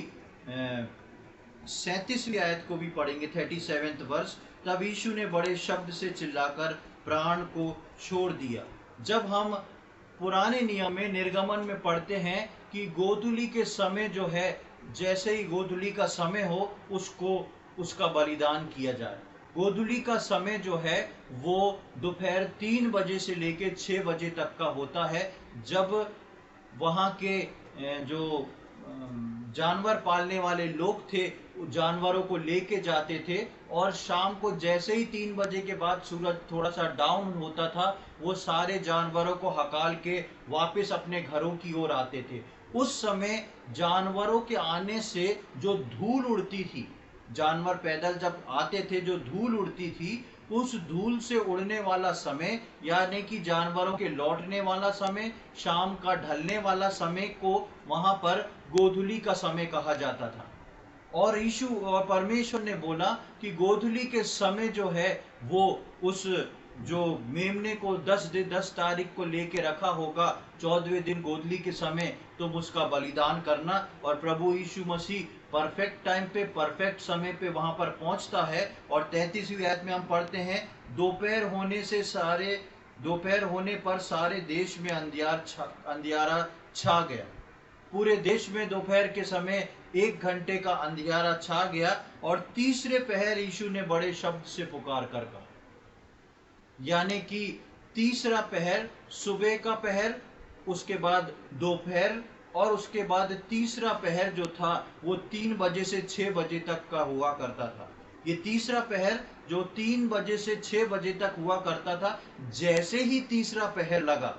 37वीं आयत को भी पढ़ेंगे, 37th वर्स। तब यीशु ने बड़े शब्द से चिल्लाकर प्राण को छोड़ दिया। जब हम पुराने नियम में निर्गमन में पढ़ते हैं कि गोधूली के समय जो है, जैसे ही गोधूली का समय हो उसको उसका बलिदान किया जाए। गोधूली का समय जो है वो दोपहर 3 बजे से लेकर 6 बजे तक का होता है, जब वहाँ के जो जानवर पालने वाले लोग थे जानवरों को लेके जाते थे, और शाम को जैसे ही 3 बजे के बाद सूरज थोड़ा सा डाउन होता था, वो सारे जानवरों को हकाल के वापस अपने घरों की ओर आते थे। उस समय जानवरों के आने से जो धूल उड़ती थी, जानवर पैदल जब आते थे, जो धूल उड़ती थी, उस धूल से उड़ने वाला समय, यानी कि जानवरों के लौटने वाला समय, शाम का ढलने वाला समय को वहां पर गोधूली का समय कहा जाता था। और यीशु और परमेश्वर ने बोला कि गोधूली के समय जो है वो उस जो मेमने को 10 तारीख को लेके रखा होगा, 14वें दिन गोधूली के समय तुम उसका बलिदान करना। और प्रभु यीशु मसीह परफेक्ट टाइम पे, परफेक्ट समय पे वहां पर पहुंचता है। और 33वीं आयत में हम पढ़ते हैं, दोपहर होने पर सारे देश में अंधियारा छा गया। पूरे देश में दोपहर के समय 1 घंटे का अंधियारा छा गया। और तीसरे पहर यीशु ने बड़े शब्द से पुकार कर कहा, यानी कि तीसरा पहर, सुबह का पहर, उसके बाद दोपहर, और उसके बाद तीसरा पहर जो था वो 3 बजे से 6 बजे तक का हुआ करता था। ये तीसरा पहर जो 3 बजे से 6 बजे तक हुआ करता था, जैसे ही तीसरा पहर लगा,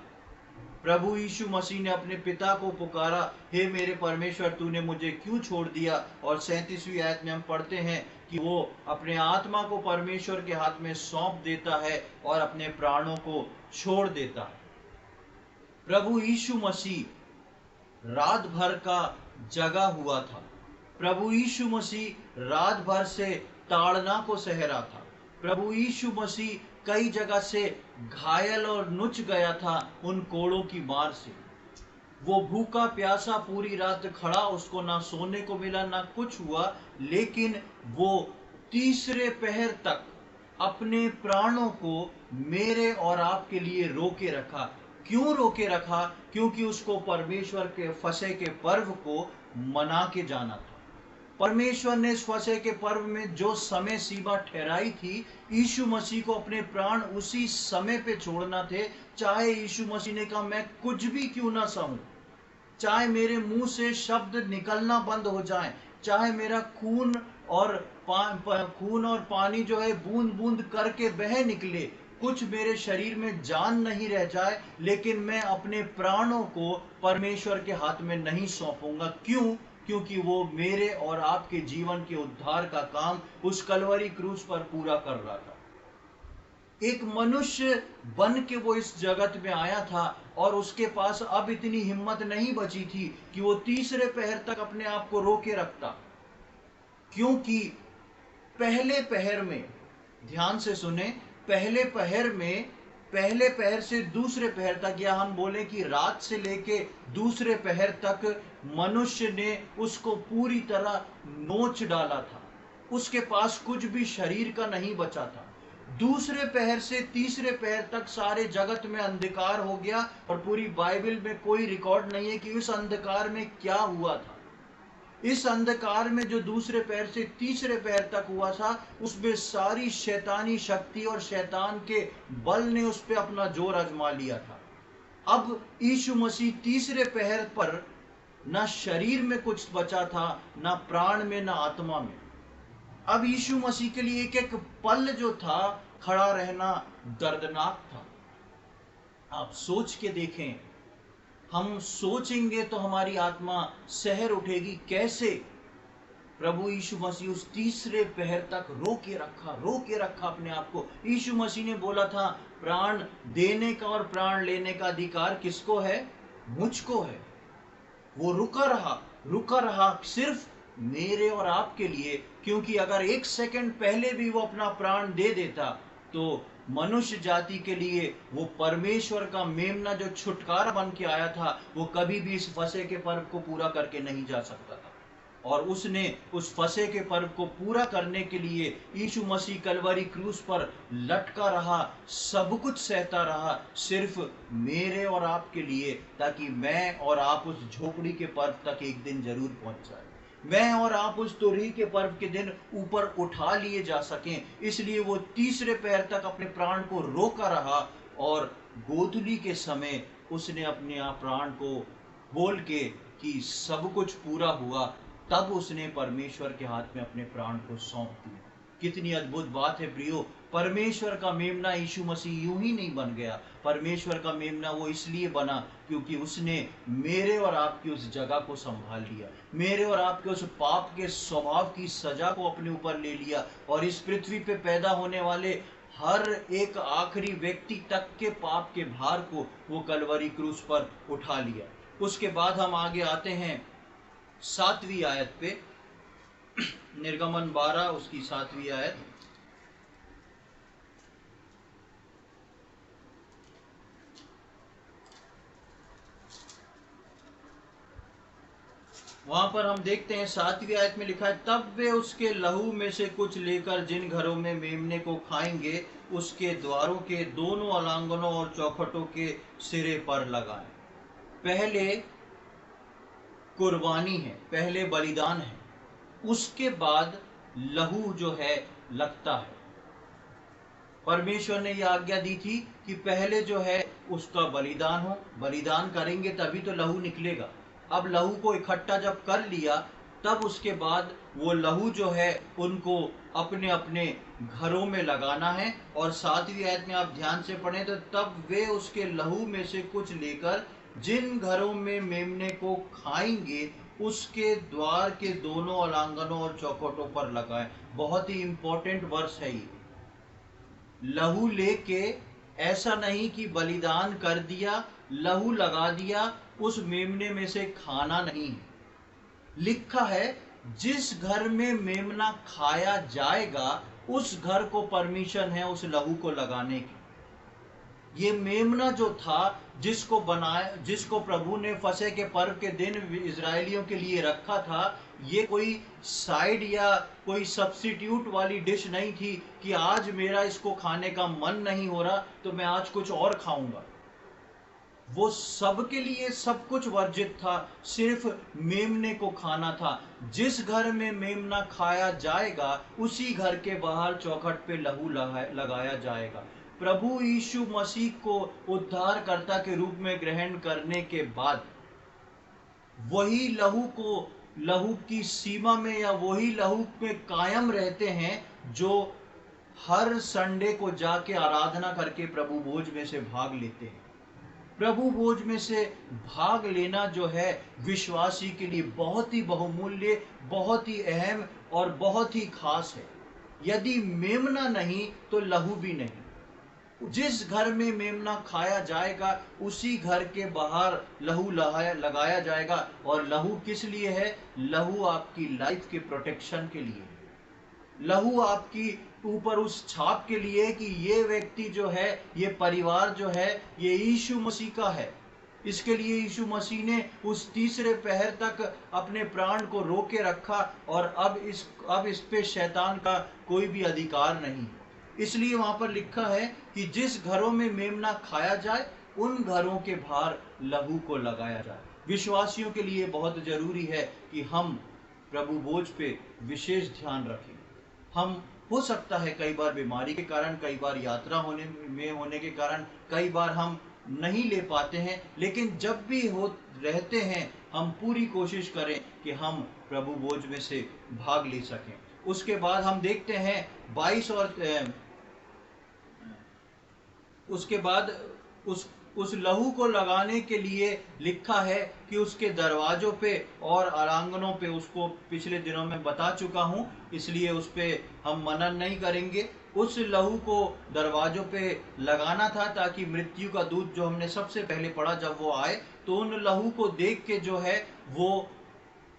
प्रभु यीशु मसीह ने अपने पिता को पुकारा, हे मेरे परमेश्वर, तूने मुझे क्यों छोड़ दिया। और 37वीं आयत में हम पढ़ते हैं कि वो अपने आत्मा को परमेश्वर के हाथ में सौंप देता है और अपने प्राणों को छोड़ देता है। प्रभु यीशु मसीह रात भर का जगा हुआ था। प्रभु यीशु मसीह रात भर से ताड़ना को सह रहा था। प्रभु यीशु मसीह कई जगह से घायल और नुच गया था उन कोड़ों की मार से। वो भूखा प्यासा पूरी रात खड़ा, उसको ना सोने को मिला ना कुछ हुआ, लेकिन वो तीसरे पहर तक अपने प्राणों को मेरे और आपके लिए रोके रखा। क्यों रोके रखा? क्योंकि उसको परमेश्वर के फसह के पर्व को मना के जाना था। परमेश्वर ने इस फसह के पर्व में जो समय सीमा ठहराई थी, यीशु मसीह को अपने प्राण उसी समय पे छोड़ना थे। चाहे यीशु मसीह ने कहा, मैं कुछ भी क्यों ना सहूं, चाहे मेरे मुंह से शब्द निकलना बंद हो जाए, चाहे मेरा खून और पानी जो है बूंद बूंद करके बह निकले, कुछ मेरे शरीर में जान नहीं रह जाए, लेकिन मैं अपने प्राणों को परमेश्वर के हाथ में नहीं सौंपूंगा। क्यों? क्योंकि वो मेरे और आपके जीवन के उद्धार का काम उस कलवरी क्रूस पर पूरा कर रहा था। एक मनुष्य बन के वो इस जगत में आया था, और उसके पास अब इतनी हिम्मत नहीं बची थी कि वो तीसरे पहर तक अपने आप को रोके रखता। क्योंकि पहले पहर में, ध्यान से सुने, पहले पहर से दूसरे पहर तक, या हम बोले कि रात से लेके दूसरे पहर तक मनुष्य ने उसको पूरी तरह नोच डाला था। उसके पास कुछ भी शरीर का नहीं बचा था। दूसरे पहर से तीसरे पहर तक सारे जगत में अंधकार हो गया, और पूरी बाइबल में कोई रिकॉर्ड नहीं है कि उस अंधकार में क्या हुआ था। इस अंधकार में जो दूसरे पहर से तीसरे पहर तक हुआ था, उसमें सारी शैतानी शक्ति और शैतान के बल ने उस पर अपना जोर आजमा लिया था। अब यीशु मसीह तीसरे पहर पर ना शरीर में कुछ बचा था, ना प्राण में, ना आत्मा में। अब यीशु मसीह के लिए एक एक पल जो था खड़ा रहना दर्दनाक था। आप सोच के देखें, हम सोचेंगे तो हमारी आत्मा सहर उठेगी। कैसे? प्रभु यीशु मसीह उस तीसरे पहर तक रोके रखा अपने आप को। यीशु मसीह ने बोला था, प्राण देने का और प्राण लेने का अधिकार किसको है? मुझको है। वो रुका रहा सिर्फ मेरे और आपके लिए, क्योंकि अगर 1 सेकंड पहले भी वो अपना प्राण दे देता तो मनुष्य जाति के लिए वो परमेश्वर का मेमना जो छुटकारा बन के आया था, वो कभी भी इस फसह के पर्व को पूरा करके नहीं जा सकता था। और उसने उस फसह के पर्व को पूरा करने के लिए यीशु मसीह कलवरी क्रूस पर लटका रहा, सब कुछ सहता रहा, सिर्फ मेरे और आपके लिए, ताकि मैं और आप उस झोपड़ी के पर्व तक एक दिन जरूर पहुंच जाए। मैं और आप उस तुरही के पर्व के दिन ऊपर उठा लिए जा सकें। इसलिए वो तीसरे पहर तक अपने प्राण को रोका रहा, और गोधूली के समय उसने अपने आप प्राण को बोल के कि सब कुछ पूरा हुआ, तब उसने परमेश्वर के हाथ में अपने प्राण को सौंप दिया। कितनी अद्भुत बात है प्रियो। परमेश्वर का मेमना यीशु मसीह यूं ही नहीं बन गया। परमेश्वर का मेमना वो इसलिए बना क्योंकि उसने मेरे और आपकी उस जगह को संभाल लिया, मेरे और आपके उस पाप के स्वभाव की सजा को अपने ऊपर ले लिया, और इस पृथ्वी पे पैदा होने वाले हर एक आखिरी व्यक्ति तक के पाप के भार को वो कलवरी क्रूस पर उठा लिया। उसके बाद हम आगे आते हैं 7वीं आयत पे, निर्गमन 12 उसकी 7वीं आयत। वहां पर हम देखते हैं 7वीं आयत में लिखा है, तब वे उसके लहू में से कुछ लेकर जिन घरों में मेमने को खाएंगे उसके द्वारों के दोनों अलांगनों और चौखटों के सिरे पर लगाएं। पहले कुर्बानी है, पहले बलिदान है, उसके बाद लहू जो है लगता है। परमेश्वर ने यह आज्ञा दी थी कि पहले जो है उसका बलिदान हो, बलिदान करेंगे तभी तो लहू निकलेगा। अब लहू को इकट्ठा जब कर लिया, तब उसके बाद वो लहू जो है उनको अपने अपने घरों में लगाना है। और 7वीं आयत में आप ध्यान से पढ़ें तो, तब वे उसके लहू में से कुछ लेकर जिन घरों में मेमने को खाएंगे उसके द्वार के दोनों अलांगनों और चौखटों पर लगाएं। बहुत ही इंपॉर्टेंट वर्स है ये। लहू लेके ऐसा नहीं कि बलिदान कर दिया, लहू लगा दिया, उस मेमने में से खाना नहीं है। लिखा है जिस घर में मेमना खाया जाएगा उस घर को परमिशन है उस लहू को लगाने की। ये मेमना जो था जिसको बनाया, जिसको प्रभु ने फसह के पर्व के दिन इजरायलियों के लिए रखा था, ये कोई साइड या कोई सब्स्टिट्यूट वाली डिश नहीं थी कि आज मेरा इसको खाने का मन नहीं हो रहा तो मैं आज कुछ और खाऊंगा। वो सबके लिए सब कुछ वर्जित था, सिर्फ मेमने को खाना था। जिस घर में मेमना खाया जाएगा उसी घर के बाहर चौखट पे लहू लगाया जाएगा। प्रभु यीशु मसीह को उद्धारकर्ता के रूप में ग्रहण करने के बाद वही लहू को, लहू की सीमा में या वही लहू में कायम रहते हैं जो हर संडे को जाके आराधना करके प्रभु भोज में से भाग लेते हैं। प्रभु भोज में से भाग लेना जो है विश्वासी के लिए बहुत ही बहुमूल्य, बहुत ही अहम और बहुत ही खास है। यदि मेमना नहीं तो लहू भी नहीं। जिस घर में मेमना खाया जाएगा उसी घर के बाहर लहू लगाया जाएगा। और लहू किस लिए है? लहू आपकी लाइफ के प्रोटेक्शन के लिए, लहू आपकी ऊपर उस छाप के लिए कि ये व्यक्ति जो है, ये परिवार जो है, ये यीशु मसीह का है। इसके लिए यीशु मसीह ने उस तीसरे पहर तक अपने प्राण को रोके रखा और अब इस पे शैतान का कोई भी अधिकार नहीं। इसलिए वहां पर लिखा है कि जिस घरों में मेमना खाया जाए उन घरों के बाहर लहू को लगाया जाए। विश्वासियों के लिए बहुत जरूरी है कि हम प्रभु भोज पे विशेष ध्यान रखें। हम हो सकता है कई बार बीमारी के कारण, कई बार यात्रा होने के कारण, कई बार हम नहीं ले पाते हैं, लेकिन जब भी हो रहते हैं हम पूरी कोशिश करें कि हम प्रभु भोज में से भाग ले सकें। उसके बाद हम देखते हैं 22 और उसके बाद उस लहू को लगाने के लिए लिखा है कि उसके दरवाजों पे और आंगनों पे, उसको पिछले दिनों में बता चुका हूं इसलिए उस पे हम मनन नहीं करेंगे। उस लहू को दरवाजों पे लगाना था ताकि मृत्यु का दूत जो हमने सबसे पहले पढ़ा जब वो आए तो उन लहू को देख के जो है वो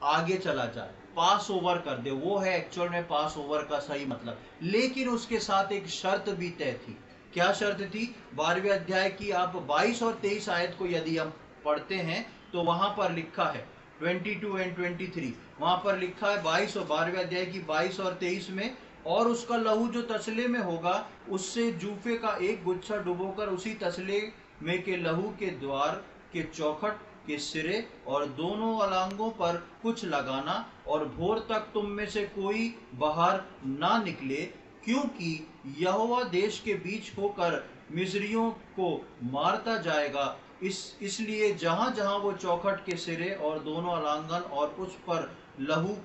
आगे चला जाए, पास ओवर कर दे। वो है एक्चुअल में पास ओवर का सही मतलब। लेकिन उसके साथ एक शर्त भी तय थी। क्या शर्त थी? 12वें अध्याय की आप 22 और 23 आयत को यदि हम पढ़ते हैं तो वहां पर लिखा है 22 एंड 23, वहां पर लिखा है 22 और 12वें अध्याय की 22 और 23 में, और उसका लहू जो तसले में होगा उससे जूफे का एक गुच्छा डुबोकर उसी तसले में के लहू के द्वार के चौखट के सिरे और दोनों अलांगों पर कुछ लगाना, और भोर तक तुम में से कोई बाहर ना निकले, क्योंकि यहोवा देश के बीच होकर मिस्रियों को मारता जाएगा। इसलिए जहां जहां वो चौखट के सिरे और दोनों अलांगन और उस पर लहू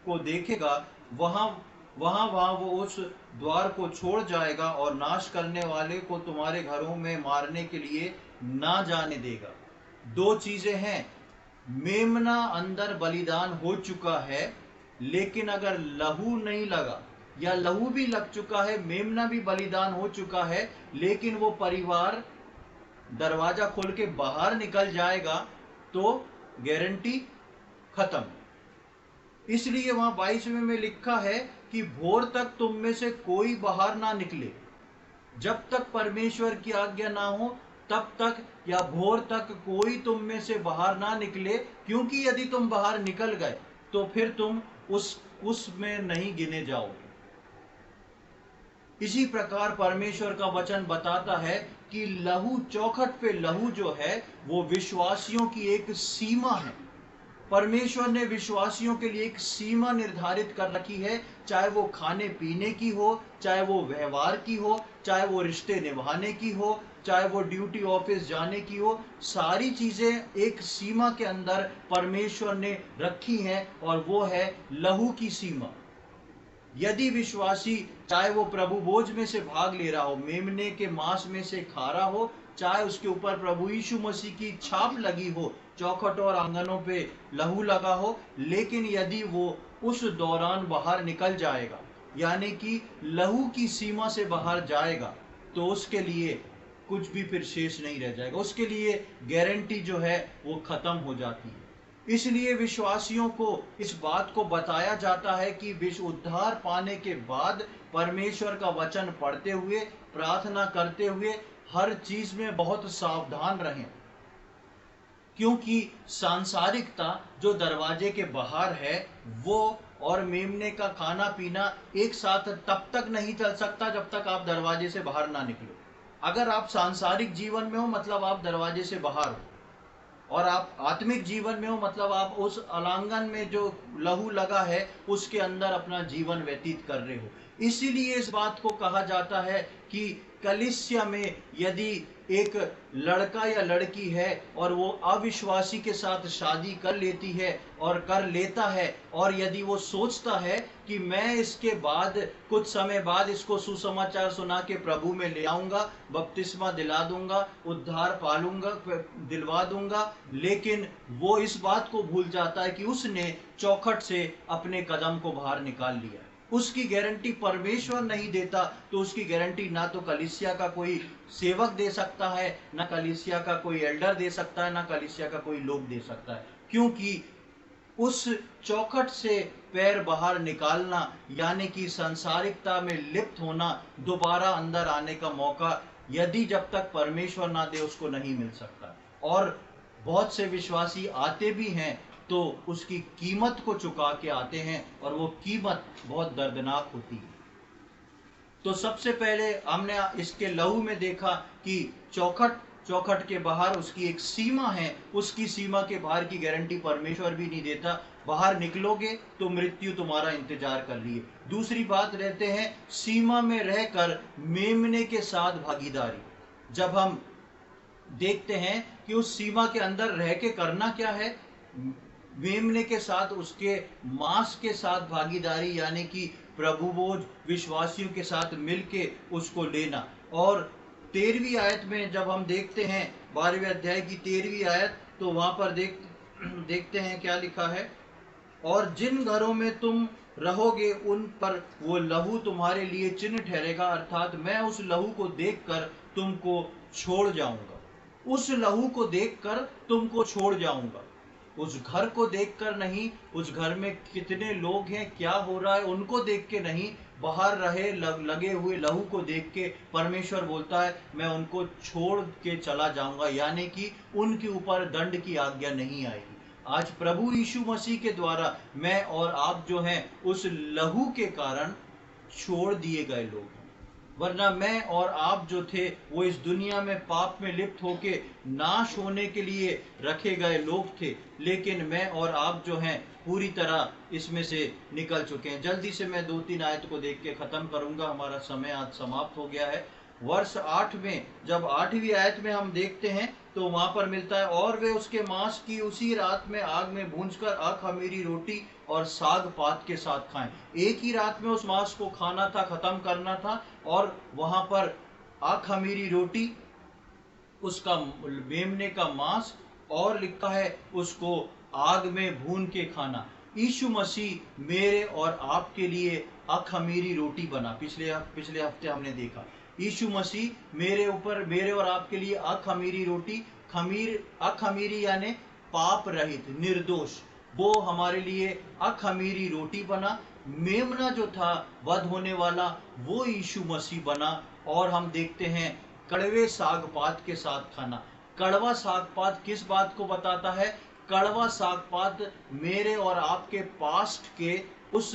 को देखेगा, वहां वहां वहां वो उस द्वार को छोड़ जाएगा और नाश करने वाले को तुम्हारे घरों में मारने के लिए ना जाने देगा। दो चीजें हैं, मेमना अंदर बलिदान हो चुका है, लेकिन अगर लहू नहीं लगा, या लहू भी लग चुका है, मेमना भी बलिदान हो चुका है, लेकिन वो परिवार दरवाजा खोल के बाहर निकल जाएगा, तो गारंटी खत्म। इसलिए वहां 22वें में लिखा है कि भोर तक तुम में से कोई बाहर ना निकले, जब तक परमेश्वर की आज्ञा ना हो तब तक, या भोर तक कोई तुम में से बाहर ना निकले, क्योंकि यदि तुम बाहर निकल गए तो फिर तुम उसमें नहीं गिने जाओगे। इसी प्रकार परमेश्वर का वचन बताता है कि लहू, चौखट पे लहू जो है वो विश्वासियों की एक सीमा है। परमेश्वर ने विश्वासियों के लिए एक सीमा निर्धारित कर रखी है, चाहे वो खाने पीने की हो, चाहे वो व्यवहार की हो, चाहे वो रिश्ते निभाने की हो, चाहे वो ड्यूटी ऑफिस जाने की हो, सारी चीजें एक सीमा के अंदर परमेश्वर ने रखी हैं, और वो है लहू की सीमा। यदि विश्वासी, चाहे वो प्रभु भोज में से भाग ले रहा हो, मेमने के मांस में से खा रहा हो, चाहे उसके ऊपर प्रभु यीशु मसीह की छाप लगी हो, चौखट और आंगनों पे लहू लगा हो, लेकिन यदि वो उस दौरान बाहर निकल जाएगा, यानी कि लहू की सीमा से बाहर जाएगा, तो उसके लिए कुछ भी फिर शेष नहीं रह जाएगा, उसके लिए गारंटी जो है वो खत्म हो जाती है। इसलिए विश्वासियों को इस बात को बताया जाता है कि विश्व उद्धार पाने के बाद परमेश्वर का वचन पढ़ते हुए, प्रार्थना करते हुए हर चीज में बहुत सावधान रहें, क्योंकि सांसारिकता जो दरवाजे के बाहर है, वो और मेमने का खाना पीना एक साथ तब तक नहीं चल सकता जब तक आप दरवाजे से बाहर ना निकलो। अगर आप सांसारिक जीवन में हो, मतलब आप दरवाजे से बाहर हो, और आप आत्मिक जीवन में हो, मतलब आप उस अलांगन में जो लहू लगा है उसके अंदर अपना जीवन व्यतीत कर रहे हो। इसीलिए इस बात को कहा जाता है कि कलीसिया में यदि एक लड़का या लड़की है और वो अविश्वासी के साथ शादी कर लेती है और कर लेता है, और यदि वो सोचता है कि मैं इसके बाद कुछ समय बाद इसको सुसमाचार सुना के प्रभु में ले आऊंगा, बपतिस्मा दिला दूंगा, उद्धार पालूंगा, दिलवा दूंगा, लेकिन वो इस बात को भूल जाता है कि उसने चौखट से अपने कदम को बाहर निकाल लिया। उसकी गारंटी परमेश्वर नहीं देता, तो उसकी गारंटी ना तो कलीसिया का कोई सेवक दे सकता है, ना कलीसिया का कोई एल्डर दे सकता है, ना कलीसिया का कोई लोग दे सकता है, क्योंकि उस चौखट से पैर बाहर निकालना, यानी कि सांसारिकता में लिप्त होना, दोबारा अंदर आने का मौका यदि जब तक परमेश्वर ना दे उसको नहीं मिल सकता। और बहुत से विश्वासी आते भी हैं तो उसकी कीमत को चुका के आते हैं, और वो कीमत बहुत दर्दनाक होती है। तो सबसे पहले हमने इसके लहू में देखा कि चौखट के बाहर उसकी एक सीमा है, उसकी सीमा के बाहर की गारंटी परमेश्वर भी नहीं देता। बाहर निकलोगे तो मृत्यु तुम्हारा इंतजार कर रही है। दूसरी बात रहते हैं सीमा में रहकर मेमने के साथ भागीदारी। जब हम देखते हैं कि उस सीमा के अंदर रह के करना क्या है, मेमने के साथ, उसके मांस के साथ भागीदारी, यानी कि प्रभु भोज विश्वासियों के साथ मिलके उसको लेना। और 13वीं आयत में जब हम देखते हैं 12वें अध्याय की 13वीं आयत, तो वहां पर देखते हैं क्या लिखा है, और जिन घरों में तुम रहोगे उन पर वो लहू तुम्हारे लिए चिन्ह ठहरेगा, अर्थात मैं उस लहू को देखकर तुमको छोड़ जाऊंगा। उस लहू को देखकर तुमको छोड़ जाऊंगा। उस घर को देखकर नहीं, उस घर में कितने लोग हैं, क्या हो रहा है, उनको देख के नहीं, बाहर रहे लगे हुए लहू को देख के परमेश्वर बोलता है मैं उनको छोड़ के चला जाऊंगा, यानी कि उनके ऊपर दंड की आज्ञा नहीं आएगी। आज प्रभु यीशु मसीह के द्वारा मैं और आप जो हैं उस लहू के कारण छोड़ दिए गए लोग हैं, वरना मैं और आप जो थे वो इस दुनिया में पाप में लिप्त होके नाश होने के लिए रखे गए लोग थे, लेकिन मैं और आप जो हैं पूरी तरह इसमें से निकल चुके हैं। जल्दी से मैं 2-3 आयत को देख के खत्म करूंगा, हमारा समय आज समाप्त हो गया है। वर्ष 8 में जब 8वीं आयत में हम देखते हैं तो वहां पर मिलता है, और वे उसके मांस की उसी रात में आग में भूंजकर अखमीरी रोटी और साग पात के साथ खाएं। एक ही रात में उस मांस को खाना था, खत्म करना था, और वहां पर अखमीरी रोटी, उसका मेमने का मांस, और लिखा है उसको आग में भून के खाना। यीशु मसीह मेरे और आपके लिए अखमीरी रोटी बना। पिछले हफ्ते हमने देखा यीशु मसीह मेरे और आपके लिए अखमीरी रोटी, अखमीरी यानी पाप रहित, निर्दोष, वो हमारे लिए अखमीरी रोटी बना। मेमना जो था वध होने वाला, वो यीशु मसीह बना। और हम देखते हैं कड़वे साग पात के साथ खाना। कड़वा साग पात किस बात को बताता है? कड़वा साग पात मेरे और आपके पास्ट के उस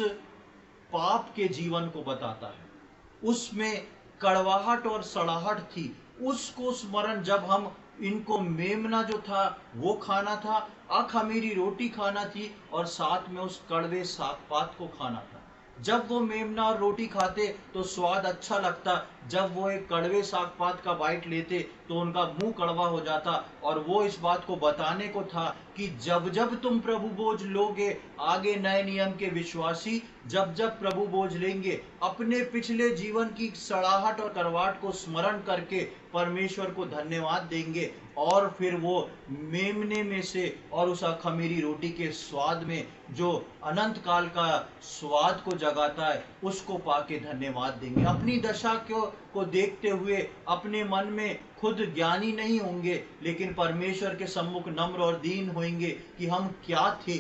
पाप के जीवन को बताता है। उसमें कड़वाहट और सड़ाहट थी, उसको स्मरण, जब हम इनको मेमना जो था वो खाना था, अखमीरी रोटी खाना थी, और साथ में उस कड़वे साग पात को खाना था। जब वो मेमना और रोटी खाते तो स्वाद अच्छा लगता, जब वो एक कड़वे साग पात का बाइट लेते तो उनका मुंह कड़वा हो जाता। और वो इस बात को बताने को था कि जब जब तुम प्रभु बोझ लोगे, आगे नए नियम के विश्वासी जब जब प्रभु बोझ लेंगे, अपने पिछले जीवन की सड़ाहट और करवाट को स्मरण करके परमेश्वर को धन्यवाद देंगे, और फिर वो मेमने में से और उस खमीरी रोटी के स्वाद में जो अनंत काल का स्वाद को जगाता है, उसको पाके धन्यवाद देंगे। अपनी दशा को देखते हुए अपने मन में खुद ज्ञानी नहीं होंगे, लेकिन परमेश्वर के सम्मुख नम्र और दीन होंगे कि हम क्या थे।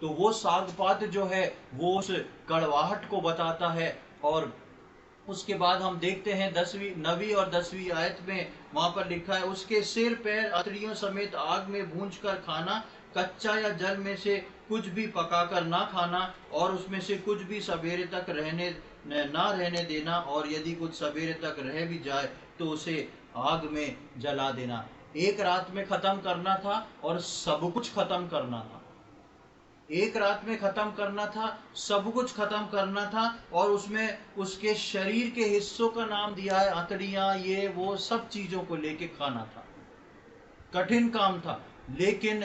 तो वो सागपात जो है वो उस कड़वाहट को बताता है। और उसके बाद हम देखते हैं 9वीं और 10वीं आयत में वहां पर लिखा है, उसके सिर पैर अतड़ियों समेत आग में भूंजकर खाना, कच्चा या जल में से कुछ भी पकाकर ना खाना, और उसमें से कुछ भी सवेरे तक ना रहने देना, और यदि कुछ सवेरे तक रह भी जाए तो उसे आग में जला देना। एक रात में खत्म करना था और सब कुछ खत्म करना था। एक रात में खत्म करना था, सब कुछ खत्म करना था। और उसमें उसके शरीर के हिस्सों का नाम दिया है, अतड़ियां, ये वो सब चीजों को लेके खाना था। कठिन काम था, लेकिन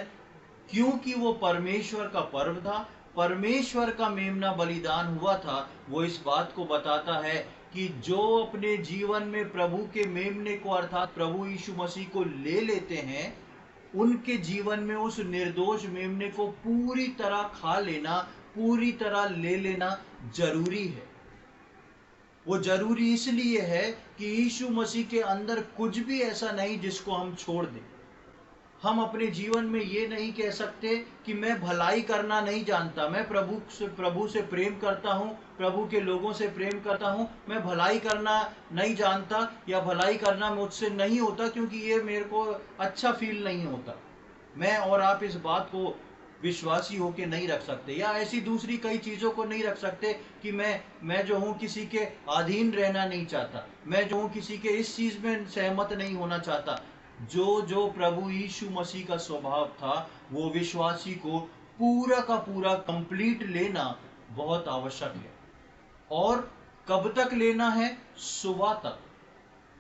क्योंकि वो परमेश्वर का पर्व था, परमेश्वर का मेमना बलिदान हुआ था, वो इस बात को बताता है कि जो अपने जीवन में प्रभु के मेमने को अर्थात प्रभु यीशु मसीह को ले लेते हैं, उनके जीवन में उस निर्दोष मेमने को पूरी तरह खा लेना, पूरी तरह ले लेना जरूरी है। वो जरूरी इसलिए है कि यीशु मसीह के अंदर कुछ भी ऐसा नहीं जिसको हम छोड़ दें। हम अपने जीवन में ये नहीं कह सकते कि मैं भलाई करना नहीं जानता, मैं प्रभु से प्रेम करता हूँ, प्रभु के लोगों से प्रेम करता हूँ, मैं भलाई करना नहीं जानता, या भलाई करना मुझसे नहीं होता क्योंकि ये मेरे को अच्छा फील नहीं होता। मैं और आप इस बात को विश्वासी होके नहीं रख सकते, या ऐसी दूसरी कई चीजों को नहीं रख सकते कि मैं जो हूँ किसी के अधीन रहना नहीं चाहता, मैं जो हूँ किसी के इस चीज में सहमत नहीं होना चाहता। जो प्रभु यीशु मसीह का स्वभाव था, वो विश्वासी को पूरा का पूरा कंप्लीट लेना बहुत आवश्यक है। और कब तक लेना है? सुबह तक।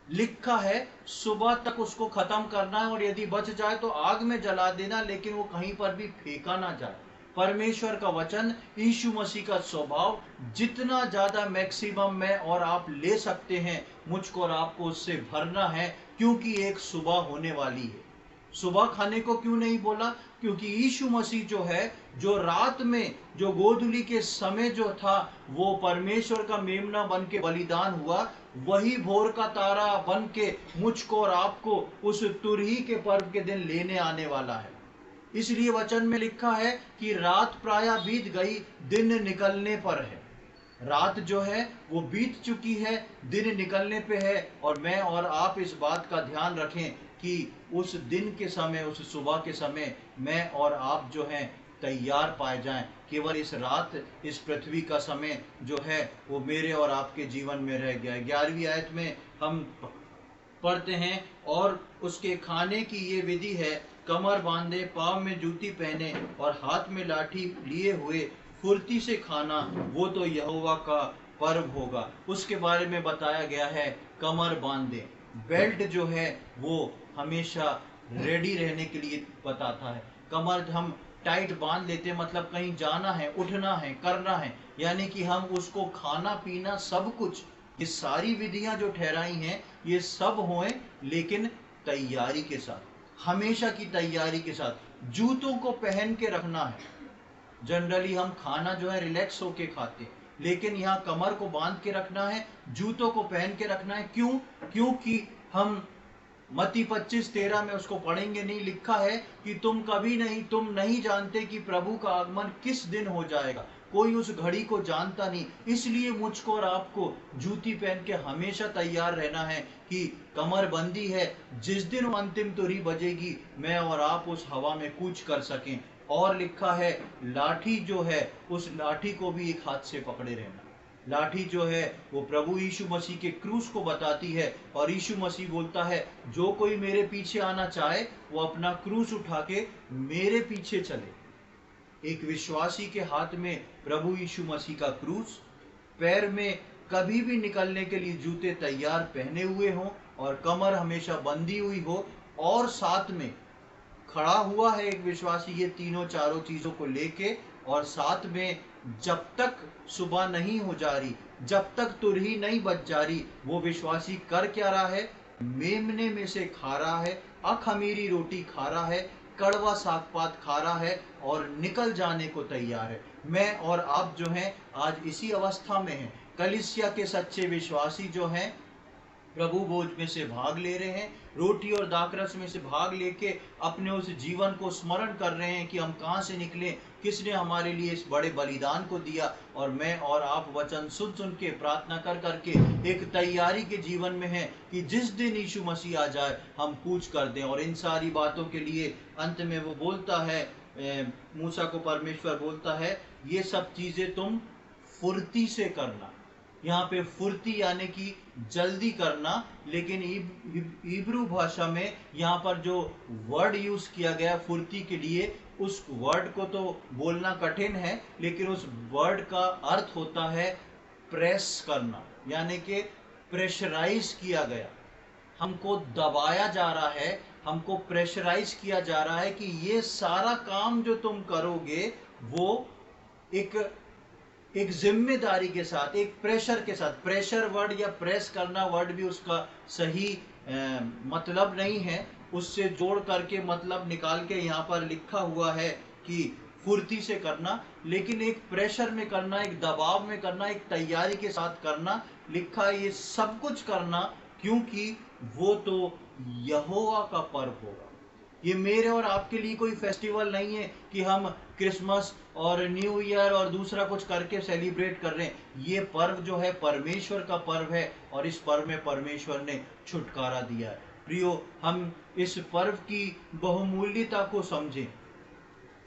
लिखा है सुबह तक उसको खत्म करना है, और यदि बच जाए तो आग में जला देना, लेकिन वो कहीं पर भी फेंका ना जाए। परमेश्वर का वचन, यीशु मसीह का स्वभाव, जितना ज्यादा मैक्सिमम में और आप ले सकते हैं, मुझको और आपको उससे भरना है, क्योंकि एक सुबह होने वाली है। सुबह खाने को क्यों नहीं बोला? क्योंकि यीशु मसीह जो है, जो रात में, जो गोधूली के समय जो था, वो परमेश्वर का मेमना बन के बलिदान हुआ, वही भोर का तारा बन के मुझको और आपको उस तुरही के पर्व के दिन लेने आने वाला है। इसलिए वचन में लिखा है कि रात प्रायः बीत गई, दिन निकलने पर है। रात जो है वो बीत चुकी है, दिन निकलने पे है। और मैं और आप इस बात का ध्यान रखें कि उस दिन के समय, उस सुबह के समय मैं और आप जो हैं तैयार पाए जाएं। केवल इस रात, इस पृथ्वी का समय जो है वो मेरे और आपके जीवन में रह गया है। 11वीं आयत में हम पढ़ते हैं, और उसके खाने की ये विधि है, कमर बांधे, पाँव में जूती पहने और हाथ में लाठी लिए हुए फुर्ती से खाना, वो तो यहोवा का पर्व होगा। उसके बारे में बताया गया है कमर बांधे, बेल्ट जो है वो हमेशा रेडी रहने के लिए बताता है। कमर हम टाइट बांध लेते हैं, मतलब कहीं जाना है, उठना है, करना है, यानी कि हम उसको खाना पीना सब कुछ, ये सारी विधियां जो ठहराई हैं ये सब होए, लेकिन तैयारी के साथ, हमेशा की तैयारी के साथ। जूतों को पहन के रखना है। जनरली हम खाना जो है रिलैक्स होके खाते हैं, लेकिन यहाँ कमर को बांध के रखना है, जूतों को पहन के रखना है। क्यों? क्योंकि हम मत्ती 25:13 में उसको पढ़ेंगे, नहीं लिखा है कि तुम नहीं जानते कि प्रभु का आगमन किस दिन हो जाएगा। कोई उस घड़ी को जानता नहीं, इसलिए मुझको और आपको जूती पहन के हमेशा तैयार रहना है कि कमर बंदी है, जिस दिन अंतिम तुरही बजेगी मैं और आप उस हवा में कूच कर सकें। और लिखा है लाठी जो है, उस लाठी को भी एक हाथ से पकड़े रहना। लाठी जो है वो प्रभु यीशु मसीह के क्रूस को बताती है, और यीशु मसीह बोलता है जो कोई मेरे पीछे आना चाहे वो अपना क्रूस उठा के मेरे पीछे चले। एक विश्वासी के हाथ में प्रभु यीशु मसीह का क्रूस, पैर में कभी भी निकलने के लिए जूते तैयार पहने हुए हों और कमर हमेशा बंधी हुई हो, और साथ में खड़ा हुआ है एक विश्वासी ये तीनों चारों चीजों को लेके, और साथ में जब तक सुबह नहीं हो जा रही, जब तक तुरही नहीं बज जा रही, वो विश्वासी कर क्या रहा है? मेमने में से खा रहा है, अखमीरी रोटी खा रहा है, कड़वा साग पात खा रहा है और निकल जाने को तैयार है। मैं और आप जो हैं आज इसी अवस्था में हैं। कलीसिया के सच्चे विश्वासी जो हैं प्रभु भोज में से भाग ले रहे हैं, रोटी और दाखरस में से भाग लेके अपने उस जीवन को स्मरण कर रहे हैं कि हम कहाँ से निकले, किसने हमारे लिए इस बड़े बलिदान को दिया। और मैं और आप वचन सुन सुन के, प्रार्थना कर करके एक तैयारी के जीवन में हैं कि जिस दिन यीशु मसीह आ जाए हम कूच कर दें। और इन सारी बातों के लिए अंत में वो बोलता है, मूसा को परमेश्वर बोलता है ये सब चीजें तुम फुर्ती से करना। यहाँ पे फुर्ती यानी कि जल्दी करना, लेकिन इब्रू भाषा में यहाँ पर जो वर्ड यूज किया गया फुर्ती के लिए, उस वर्ड को तो बोलना कठिन है, लेकिन उस वर्ड का अर्थ होता है प्रेस करना, यानी कि प्रेशराइज किया गया, हमको दबाया जा रहा है, हमको प्रेशराइज किया जा रहा है कि ये सारा काम जो तुम करोगे वो एक जिम्मेदारी के साथ, एक प्रेशर के साथ। प्रेशर वर्ड या प्रेस करना वर्ड भी उसका सही मतलब नहीं है, उससे जोड़ करके मतलब निकाल के यहाँ पर लिखा हुआ है कि फुर्ती से करना, लेकिन एक प्रेशर में करना, एक दबाव में करना, एक तैयारी के साथ करना। लिखा है ये सब कुछ करना क्योंकि वो तो यहोवा का पर्व होगा। ये मेरे और आपके लिए कोई फेस्टिवल नहीं है कि हम क्रिसमस और न्यू ईयर और दूसरा कुछ करके सेलिब्रेट कर रहे हैं। ये पर्व जो है परमेश्वर का पर्व है, और इस पर्व में परमेश्वर ने छुटकारा दिया है। प्रियो, हम इस पर्व की बहुमूल्यता को समझें।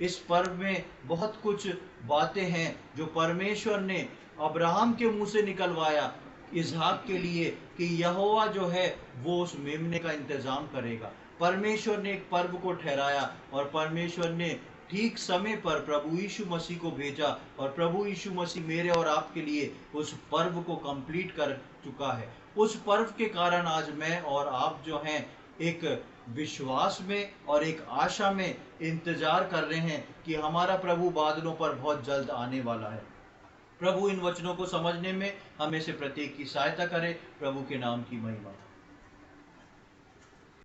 इस पर्व में बहुत कुछ बातें हैं जो परमेश्वर ने अब्राहम के मुंह से निकलवाया इसहाक के लिए कि यहोवा जो है वो उस मेमने का इंतजाम करेगा। परमेश्वर ने एक पर्व को ठहराया और परमेश्वर ने ठीक समय पर प्रभु यीशु मसीह को भेजा, और प्रभु यीशु मसीह मेरे और आपके लिए उस पर्व को कंप्लीट कर चुका है। उस पर्व के कारण आज मैं और आप जो हैं एक विश्वास में और एक आशा में इंतजार कर रहे हैं कि हमारा प्रभु बादलों पर बहुत जल्द आने वाला है। प्रभु इन वचनों को समझने में हमें से प्रत्येक की सहायता करे। प्रभु के नाम की महिमा।